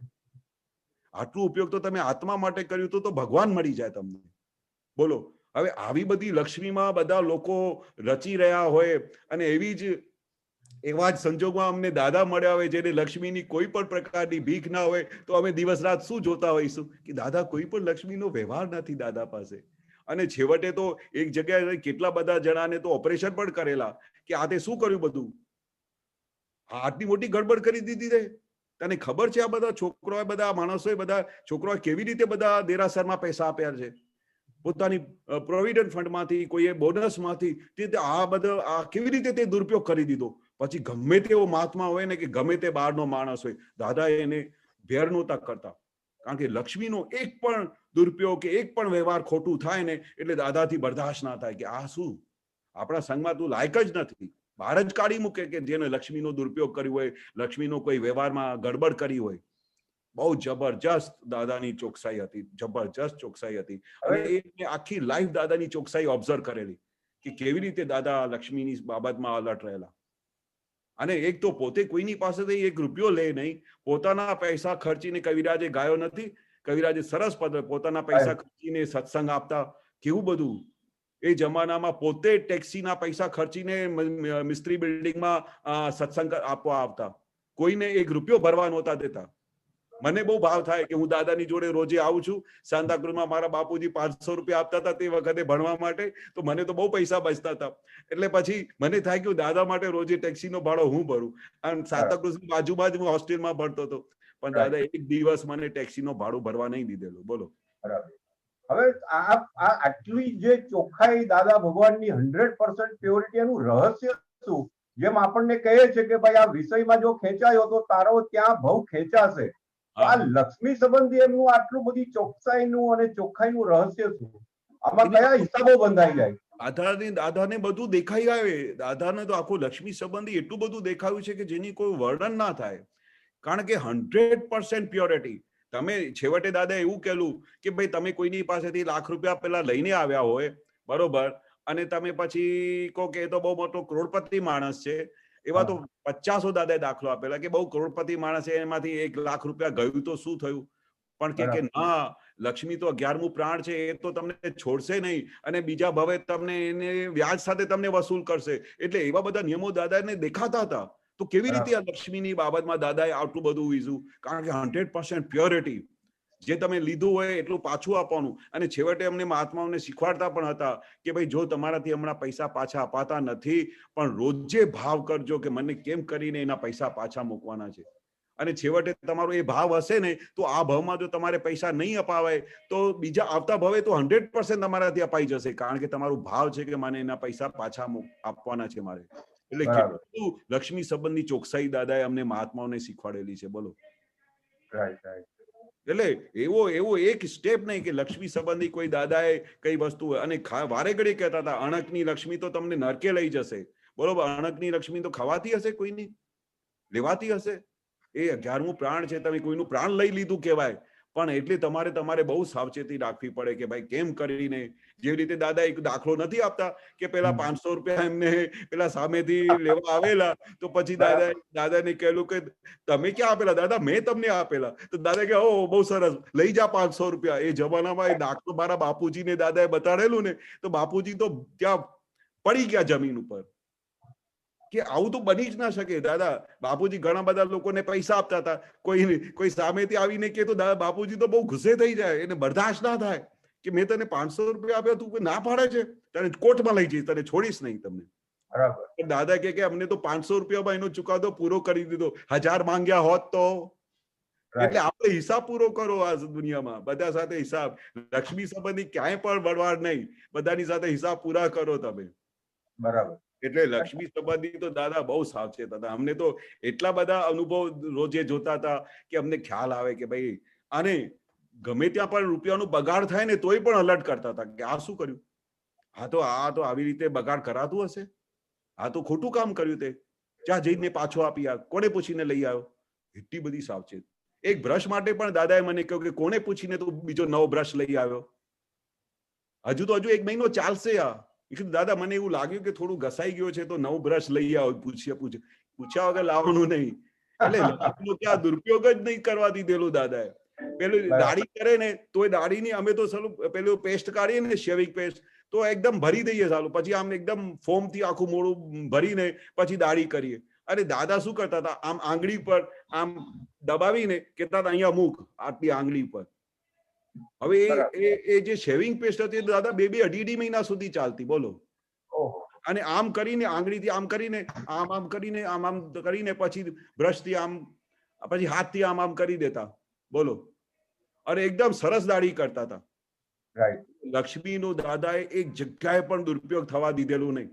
આટલું ઉપયોગ તો તમે આત્મા માટે કર્યું તો ભગવાન મળી જાય તમને. બોલો હવે આવી બધી લક્ષ્મીમાં બધા લોકો રચી રહ્યા હોય અને એવા જ સંજોગમાં અમને દાદા મળ્યા હોય જેને લક્ષ્મીની કોઈ પણ પ્રકારની ભીખ ના હોય, તો અમે દિવસ રાત શું જોતા હોઈશું કે દાદા કોઈ પણ લક્ષ્મીનો વ્યવહાર નથી દાદા પાસે. અને છેવટે તો એક જગ્યાએ કેટલા બધા જણાને તો ઓપરેશન પણ કરેલા કે આ તે શું કર્યું, બધું આટલી મોટી ગડબડ કરી દીધી છે. તને ખબર છે આ બધા છોકરાઓ, બધા માણસોએ, બધા છોકરાઓ કેવી રીતે બધા દેરાસરમાં પૈસા આપ્યા છે પોતાની પ્રોવિડન્ટ ફંડમાંથી, કોઈએ બોનસમાંથી. આ બધા કેવી રીતે તે દુરુપયોગ કરી દીધો. પછી ગમે તેવો મહાત્મા હોય ને કે ગમે તે બહારનો માણસ હોય, દાદા એને ભેર નહોતા કરતા. કારણ કે લક્ષ્મીનો એક પણ દુરુપયોગ કે એક પણ વ્યવહાર ખોટું થાય ને એટલે દાદાથી બરદાસ્ત ના થાય કે આ શું, આપણા સંઘમાં તું લાયક જ નથી. બહાર જ કાઢી મૂકે કે જેને લક્ષ્મીનો દુરુપયોગ કર્યો હોય, લક્ષ્મીનો કોઈ વ્યવહારમાં ગડબડ કરી હોય. બહુ જબરજસ્ત દાદાની ચોકસાઈ હતી, જબરજસ્ત ચોકસાઈ હતી. અને એ આખી લાઈફ દાદાની ચોકસાઈ ઓબ્ઝર્વ કરેલી કે કેવી રીતે દાદા લક્ષ્મીની બાબતમાં અલર્ટ રહેલા. અને એક તો પોતે કોઈની પાસેથી 1 રૂપિયો લે નહીં, પોતાના પૈસા ખર્ચીને કવિરાજે ગાયો નથી, કવિરાજે સરસ પદ પોતાના પૈસા ખર્ચીને સત્સંગ આપતા. કેવું બધું એ જમાનામાં પોતે ટેક્સીના પૈસા ખર્ચીને મિસ્ત્રી બિલ્ડિંગમાં સત્સંગ આપવા આવતા, કોઈને 1 રૂપિયો ભરવા નહોતા દેતા. મને બહુ ભાવ થાય કે હું દાદાની જોડે રોજે આવું છું. સાંતાક્રુઝમાં મારા બાપુજી 500 રૂપિયા આપતા હતા તે વખતે ભણવા માટે, તો મને તો બહુ પૈસા બચતા હતા. એટલે પછી મને થાય કે દાદા માટે રોજે ટેક્સીનો ભાડો હું ભરું. અને સાંતાક્રુઝની બાજુમાં જ હું હોસ્ટેલમાં ભણતો હતો, પણ દાદા એક દિવસ મને ટેક્સીનો ભાડો ભરવા નહીં દીધેલું. બોલો. હવે આટલી જે ચોખ્ખાઈ દાદા ભગવાનની 100% પ્યોરિટી, એનું રહસ્ય શું? જેમ આપણને કહે છે કે ભાઈ આ વિષયમાં જો ખેંચાયો તો તારો ત્યાં ભવ ખેંચાશે. આ લક્ષ્મી સંબંધી એમનું આટલું બધી ચોકસાઈનું અને ચોખ્ખાઈનું રહસ્ય શું? આમાં કયા હિસાબો બંધાઈ જાય? દાદાને બધું દેખાઈ આવે. દાદાને તો આખું લક્ષ્મી સંબંધી એટલું બધું દેખાયું છે કે જેની કોઈ વર્ણન ના થાય. કારણ કે 100% પ્યોરિટી. તમે છેવટે દાદા એવું કહેલું કે ભાઈ તમે કોઈની પાસેથી લાખ રૂપિયા પેલા લઈને આવ્યા હોય, બરોબર, અને તમે પછી કહો કે એ તો બહુ મોટો કરોડપતિ માણસ છે એવા તો 50 દાદાએ દાખલો આપેલા કે બહુ કરોડપતિ માણસ છે, એમાંથી 1 લાખ રૂપિયા ગયું તો શું થયું, પણ કે ના, લક્ષ્મી તો 11મું પ્રાણ છે, એ તો તમને છોડશે નહીં અને બીજા ભવે તમને એને વ્યાજ સાથે તમને વસૂલ કરશે. એટલે એવા બધા નિયમો દાદાને દેખાતા હતા. તો કેવી રીતે આ લક્ષ્મીની બાબતમાં દાદાએ આટલું બધું વીઝું? કારણ કે 100% પ્યોરિટી, જે તમે લીધું હોય એટલું પાછું આપવાનું. અને છેવટે અમને મહાત્માઓને શીખવાડતા પણ હતા કે ભાઈ જો તમારાથી હમણાં પૈસા પાછા અપાતા નથી, પણ રોજે ભાવ કરજો કે મને કેમ કરીને એના પૈસા પાછા મૂકવાના છે. અને છેવટે તમારો એ ભાવ હશે ને, તો આ ભાવમાં જો તમારે પૈસા નહીં અપાવાય તો બીજા આવતા ભાવે તો 100% તમારાથી અપાઈ જશે, કારણ કે તમારું ભાવ છે કે મને એના પૈસા પાછા આપવાના છે મારે. એટલે કેટલું લક્ષ્મી સંબંધની ચોકસાઈ દાદાએ અમને મહાત્માઓને શીખવાડેલી છે. બોલો. એટલે એવો એક સ્ટેપ નહીં કે લક્ષ્મી સંબંધી કોઈ દાદાએ કઈ વસ્તુ હોય. અને વારે ઘડી કહેતા હતા અણકની લક્ષ્મી તો તમને નરકે લઈ જશે. બરોબર, અણકની લક્ષ્મી તો ખવાતી હશે, કોઈની લેવાતી હશે? એ 11મું પ્રાણ છે, તમે કોઈનું પ્રાણ લઈ લીધું કહેવાય. પણ એટલે તમારે બહુ સાવચેતી રાખવી પડે કે ભાઈ કેમ કરીને, જેવી રીતે દાદા એક દાખલો નથી આપતા કે પેલા 500 રૂપિયા એમને પેલા સામેથી લેવા આવેલા, તો પછી દાદાને કહેલું કે તમે ક્યાં આપેલા? દાદા મેં તમને આપેલા. તો દાદા કે ઓ બહુ સરસ, લઈ જા 500 રૂપિયા. એ જમાનામાં એ દાખલો મારા બાપુજીને દાદાએ બતાડેલું ને, તો બાપુજી તો ત્યાં પડી ગયા જમીન ઉપર કે આવું તો બની જ ના શકે. દાદા બાપુજી ઘણા બધા લોકોને પૈસા આપતા હતા, કોઈ સામેથી આવીને કે તો દાદા બાપુજી તો બહુ ગુસ્સે થઈ જાય, એને બરદાશ્ત ના થાય કે મેં તને 500 રૂપિયા આપ્યા, તું ના પાડે છે, તને કોર્ટમાં લઈ જઈશ, તને છોડીશ નહીં તમને. દાદા કે અમને તો 500 રૂપિયામાં એનો ચુકાદો પૂરો કરી દીધો, 1000 માંગ્યા હોત તો. એટલે આપણે હિસાબ પૂરો કરો આ દુનિયામાં, બધા સાથે હિસાબ. લક્ષ્મી સંબંધી ક્યાંય પણ બળવાડ નહીં, બધાની સાથે હિસાબ પૂરા કરો તમે. બરાબર. એટલે લક્ષ્મી સંબંધી તો દાદા બહુ સાવચેત હતા. અમને તો એટલા બધા અનુભવ રોજે જોતા હતા કે અમને ખ્યાલ આવે કે ભાઈ, અને ગમે ત્યાં પણ રૂપિયાનું બગાડ થાય ને તોય પણ અલર્ટ કરતા હતા કે આ શું કર્યું, આ તો આવી રીતે બગાડ કરાતું હશે, આ તો ખોટું કામ કર્યું, તે જ્યાં જઈને પાછો આપી આ, કોને પૂછીને લઈ આવ્યો. એટલી બધી સાવચેત. એક બ્રશ માટે પણ દાદાએ મને કહ્યું કે કોને પૂછીને તું બીજો નવો બ્રશ લઈ આવ્યો? હજુ 1 મહિનો ચાલશે આ. દાદા મને એવું લાગ્યું કે થોડું ઘસાઈ ગયો છે, તો નવું બ્રશ લઈ આવો. પૂછ્યા વગર લાવવાનું નહીં. એટલે ત્યાં દુરુપયોગ જ નહીં કરવા દીધેલું દાદાએ. પેલું દાઢી કરે ને તો એ દાઢીની અમે તો પેલું પેસ્ટ કાઢીએ ને, શેવિંગ પેસ્ટ, તો એકદમ ભરી દઈએ સાલું, પછી આમ એકદમ ફોમ થી આખું મોડું ભરીને પછી દાઢી કરીએ. અને દાદા શું કરતા હતા, આમ આંગળી પર આમ દબાવીને કહેતા હતા અહીંયા મૂક, આટલી આંગળી પર. હવે એ જે શેવિંગ પેસ્ટ હતી દાદા 2-2 મહિના સુધી ચાલતી. બોલો. અને આમ કરીને આંગળીથી આમ કરીને આમ કરીને પછી બ્રશથી આમ, પછી હાથથી આમ કરી દેતા. બોલો. અને એકદમ સરસ દાઢી કરતા હતા. લક્ષ્મીનો દાદાએ એક જગ્યાએ પણ દુરુપયોગ થવા દીધેલું નહીં.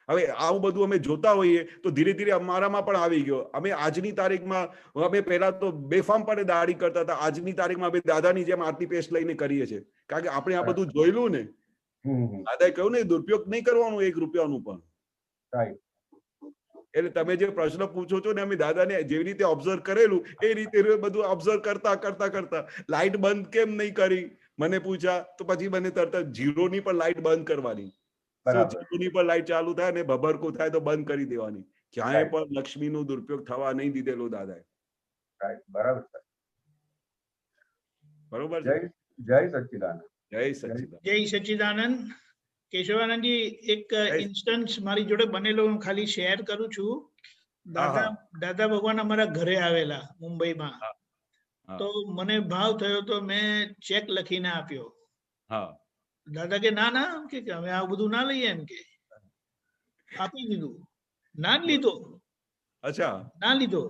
હવે આવું બધું અમે જોતા હોઈએ તો ધીરે ધીરે અમારામાં પણ આવી ગયો. અમે આજની તારીખમાં, અમે પહેલા તો બેફામ પડે દાઢી કરતા હતા, આજની તારીખમાં અમે દાદાની જેમ આટલી પેસ્ટ લઈને કરીએ છીએ, કારણ કે આપણે આ બધું જોયેલું ને. દાદાએ કહ્યું ને દુરુપયોગ નહીં કરવાનું 1 રૂપિયાનું પણ. એટલે તમે જે પ્રશ્ન પૂછો છો ને, અમે દાદાને જેવી રીતે ઓબ્ઝર્વ કરેલું એ રીતે બધું ઓબ્ઝર્વ કરતા લાઇટ બંધ કેમ નહીં કરી મને પૂછ્યા, તો પછી મને તરત 0 ની પણ લાઇટ બંધ કરવાની, 0 ની પણ લાઇટ ચાલુ થાય ને ભભરકું થાય તો બંધ કરી દેવાની. ક્યાંય પણ લક્ષ્મીનો દુરુપયોગ થવા નહીં દીધેલો દાદાએ. બરોબર. જય સચ્ચિદાનંદ. જય સચ્ચિદાનંદ. કેશવાનંદજી, એક ઇન્સ્ટન્સ મારી જોડે બનેલો હું ખાલી શેર કરું છું. દાદા ભગવાન અમારા ઘરે આવેલા મુંબઈમાં, તો મને ભાવ થયો તો મેં ચેક લખીને આપ્યો. દાદા કે ના કે અમે આ બધું ના લઈએ, એમ કે આપી દીધું. ના લીધો. અચ્છા. ના લીધો.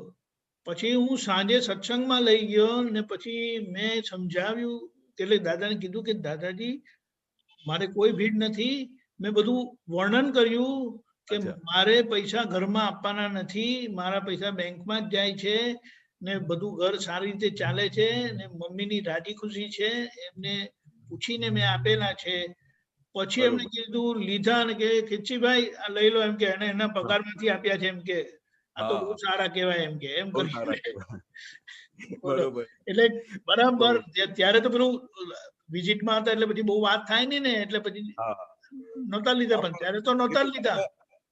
પછી હું સાંજે સત્સંગમાં લઈ ગયો ને પછી મેં સમજાવ્યું, એટલે દાદાને કીધું કે દાદાજી મારે કોઈ ભીડ નથી. મેં બધું વર્ણન કર્યું કે મારે પૈસા ઘરમાં આપવાના નથી, મારા પૈસા બેંકમાં જ જાય છે ને બધું ઘર સારી રીતે ચાલે છે ને મમ્મીની રાજી ખુશી છે, એમને પૂછીને મેં આપેલા છે. પછી એમને કીધું લીધા ને કે ખીચીભાઈ આ લઈ લો, એમ કે એને એના પગારમાંથી આપ્યા છે, એમ કે આ તો બહુ સારા કહેવાય, એમ કે એમ એટલે બરાબર. ત્યારે તો પેલું વિઝિટમાં હતા એટલે પછી બહુ વાત થાય નહીં ને, એટલે પછી નહોતા લીધા. પણ ત્યારે તો નહોતા લીધા.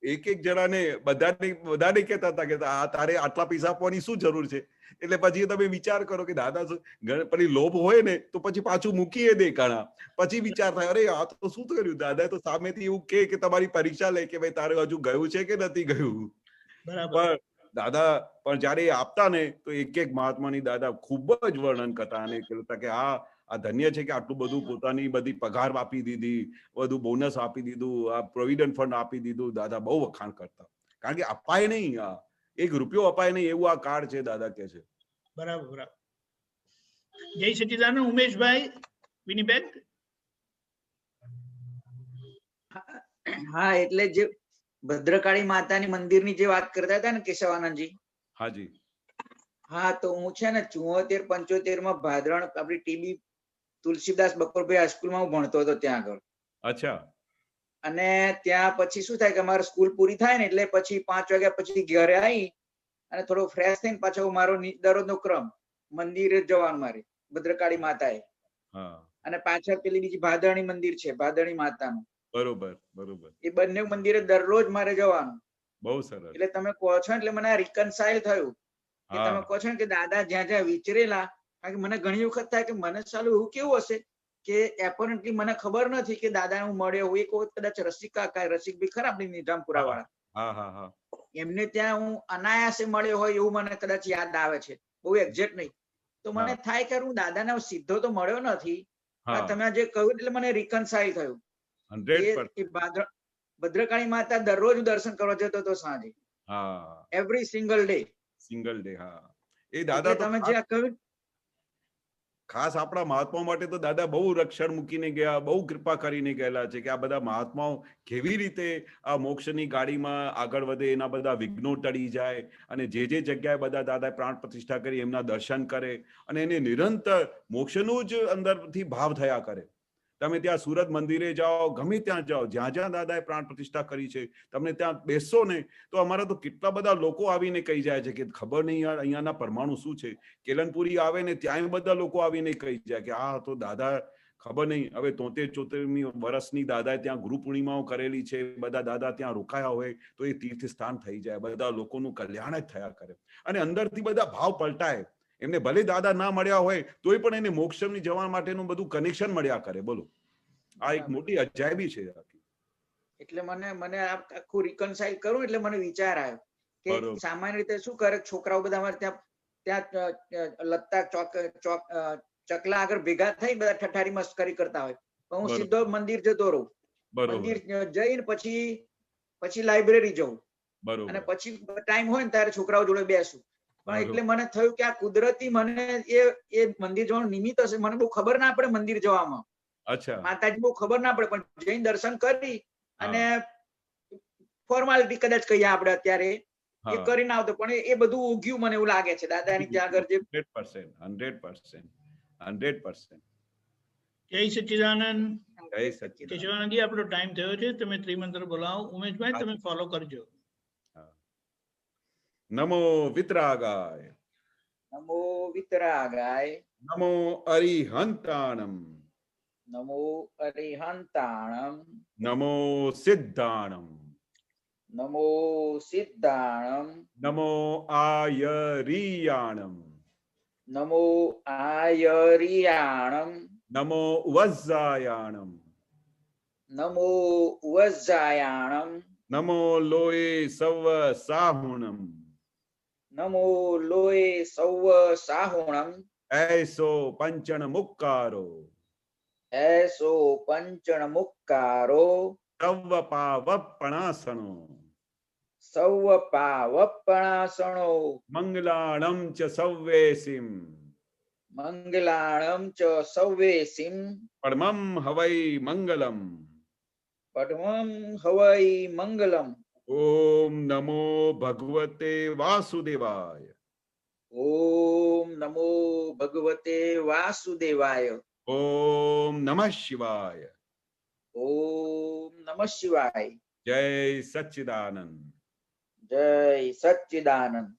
એક જણાને બધાને કહેતા હતા કે આ તારે આટલા પૈસા આપવાની શું જરૂર છે. એટલે પછી તમે વિચાર કરો કે દાદા પછી લોભ હોય ને તો પછી પાછું મૂકીએ દે ઘણા, પછી વિચાર થાય અરે આ તો શું કર્યું. દાદા તો સામેથી એવું કે તમારી પરીક્ષા લે કે ભાઈ તારે હજુ ગયું છે કે નથી ગયું. પણ દાદા પણ જયારે આપતા ને તો એક મહાત્માની દાદા ખૂબ જ વર્ણન કરતા અને કહેતા કે આ ધન્ય છે કે આટલું બધું પોતાની બધી પગાર આપી દીધી, બધું બોનસ આપી દીધું, આ પ્રોવિડન્ટ ફંડ આપી દીધું. દાદા બહુ વખાણ કરતા, કારણ કે અપાય નહીં, એક રૂપિયો અપાય નહીં એવું આ કાર્ડ છે. દાદા કે છે બરાબર. જય સચિદાનંદ. ઉમેશભાઈ, વિનીબેન. હા, એટલે જે ભદ્રકાળી માતાની મંદિરની જે વાત કરતા હતા ને કેશવાનંદજી. હાજી. હા, તો હું છે ને 74-75 માં ભાદરણ આપડી ટીબી તુલસીદાસ બકોરભાઈ હાઈસ્કૂલમાં હું ભણતો હતો ત્યાં આગળ. અચ્છા. અને ત્યાં પછી શું થાય કે અમારે સ્કૂલ પૂરી થાય ને એટલે પછી 5 વાગ્યા પછી ઘરે આવી અને થોડો ફ્રેશ થઈને પાછો મારો દરરોજનો ક્રમ મંદિરે જવાનું મારે ભદ્રકાળી માતાએ. અને પાછળ પેલી બીજી ભાદરણી મંદિર છે, ભાદરણી માતાનું. બરોબર બરોબર. એ બંને મંદિરે દરરોજ મારે જવાનું. બહુ સરસ. એટલે તમે કહો છો એટલે મને રિકન્સાઇલ થયું કે તમે કહો છો ને કે દાદા જ્યાં જ્યાં વિચરેલા, કારણ કે મને ઘણી વખત થાય કે મને ચાલુ એવું કેવું હશે કે એપરન્ટલી મને ખબર નથી કે દાદા હું મળ્યો હું. એક વખત કદાચ રસિકભાઈ ખરા આપણી નિઝામપુરા વાળા, એમને ત્યાં હું અનાયાસે મળ્યો હોય એવું મને કદાચ યાદ આવે છે, બહુ એક્ઝેક્ટ નહીં. તો મને થાય કે હું દાદાને સીધો તો મળ્યો નથી. તમે જે કહ્યું એટલે મને રિકન્સાઇલ થયું. ભદ્રકાળી માતા દરરોજ દર્શન કરવા જતો હતો સાંજે, એવરી સિંગલ ડે. હા, એ દાદા તમે જે કહ્યું ખાસ આપણા મહાત્માઓ માટે તો દાદા બહુ રક્ષણ મૂકીને ગયા, બહુ કૃપા કરીને ગયેલા છે કે આ બધા મહાત્માઓ કેવી રીતે આ મોક્ષની ગાડીમાં આગળ વધે, એના બધા વિઘ્નો ટળી જાય અને જે જગ્યાએ બધા દાદાએ પ્રાણ પ્રતિષ્ઠા કરી એમના દર્શન કરે અને એને નિરંતર મોક્ષનું જ અંદરથી ભાવ થયા કરે. તમે ત્યાં સુરત મંદિરે જાઓ, ગમે ત્યાં જાઓ, જ્યાં જ્યાં દાદાએ પ્રાણ પ્રતિષ્ઠા કરી છે, તમને ત્યાં બેસશો ને તો અમારા તો કેટલા બધા લોકો આવીને કહી જાય છે કે ખબર નહીં યાર અહીંયાના પરમાણુ શું છે. કેલનપુરી આવે ને ત્યાં બધા લોકો આવીને કહી જાય કે આ તો દાદા ખબર નહીં. હવે 73-74મી વર્ષની દાદાએ ત્યાં ગુરુ પૂર્ણિમાઓ કરેલી છે, બધા દાદા ત્યાં રોકાયા હોય તો એ તીર્થ સ્થાન થઈ જાય, બધા લોકોનું કલ્યાણ જ થયા કરે અને અંદરથી બધા ભાવ પલટાય. એમને ભલે દાદા ના મળ્યા હોય તોય પણ એને મોક્ષની જવા માટેનું બધું કનેક્શન મળ્યા કરે. બોલો, આ એક મોટી અજાયબી છે. એટલે મને આખું રિકન્સાઇલ કરું એટલે મને વિચાર આવ્યો કે સામાન્ય રીતે શું કરે છોકરાઓ બધા અમારે ત્યાં લત્તા ચકલા આગળ ભેગા થઈ બધા ઠઠારી મસ્કરી કરતા હોય, તો હું સીધો મંદિર જતો રહું. મંદિર જઈને પછી લાઇબ્રેરી જઉં અને પછી ટાઈમ હોય ને ત્યારે છોકરાઓ જોડે બેસું. પણ એટલે મને થયું કે આ કુદરતી મને એ મંદિર જવાનું નિમિત્ત હશે. મને બહુ ખબર ના પડે મંદિર જવામાં, માતાજી બહુ ખબર ના પડે, પણ જઈને દર્શન કરી અને ફોર્માલિટી કદાચ કહીએ આપણે અત્યારે એ કરીને આવતો, પણ એ બધું ઉગ્યું મને એવું લાગે છે દાદાની ત્યાં આગળ જે 100%. જય સચ્ચિદાનંદ. કેશવાનંદજી, આપણો ટાઈમ થયો છે, તમે ત્રિમંત્ર બોલાવો. ઉમેશભાઈ, તમે ફોલો કરજો. નમો વિતરાગાય, નમો વિતરાગાય, નમો અરિહંતાણમ, નમો અરિહંતાણમ, નમો સિદ્ધાણમ, નમો સિદ્ધાણમ, નમો આયરિયાણમ, નમો આયરિયાણમ, નમો વજ્જાયાણમ, નમો વજ્જાયાણમ, નમો લોએ સવ સાહુણમ, નમો લોએ સૌ સાહુણમ, એસો પંચણ મુક્કારો, એસો પંચણ મુક્કારો, સવ પાવપણાસણો, સૌ પાવપણાસણો, મંગલાણમ ચ સવ્વેસિમ, મંગલાણમ ચ સવ્વેસિમ, પરમમ હવૈ મંગલમ, પડમમ હવૈ મંગલમ. ઓમ નમો ભગવતે વાસુદેવાય, ઓમ નમો ભગવતે વાસુદેવાય, ઓમ નમઃ શિવાય, ઓમ નમઃ શિવાય. જય સચ્ચિદાનંદ. જય સચ્ચિદાનંદ.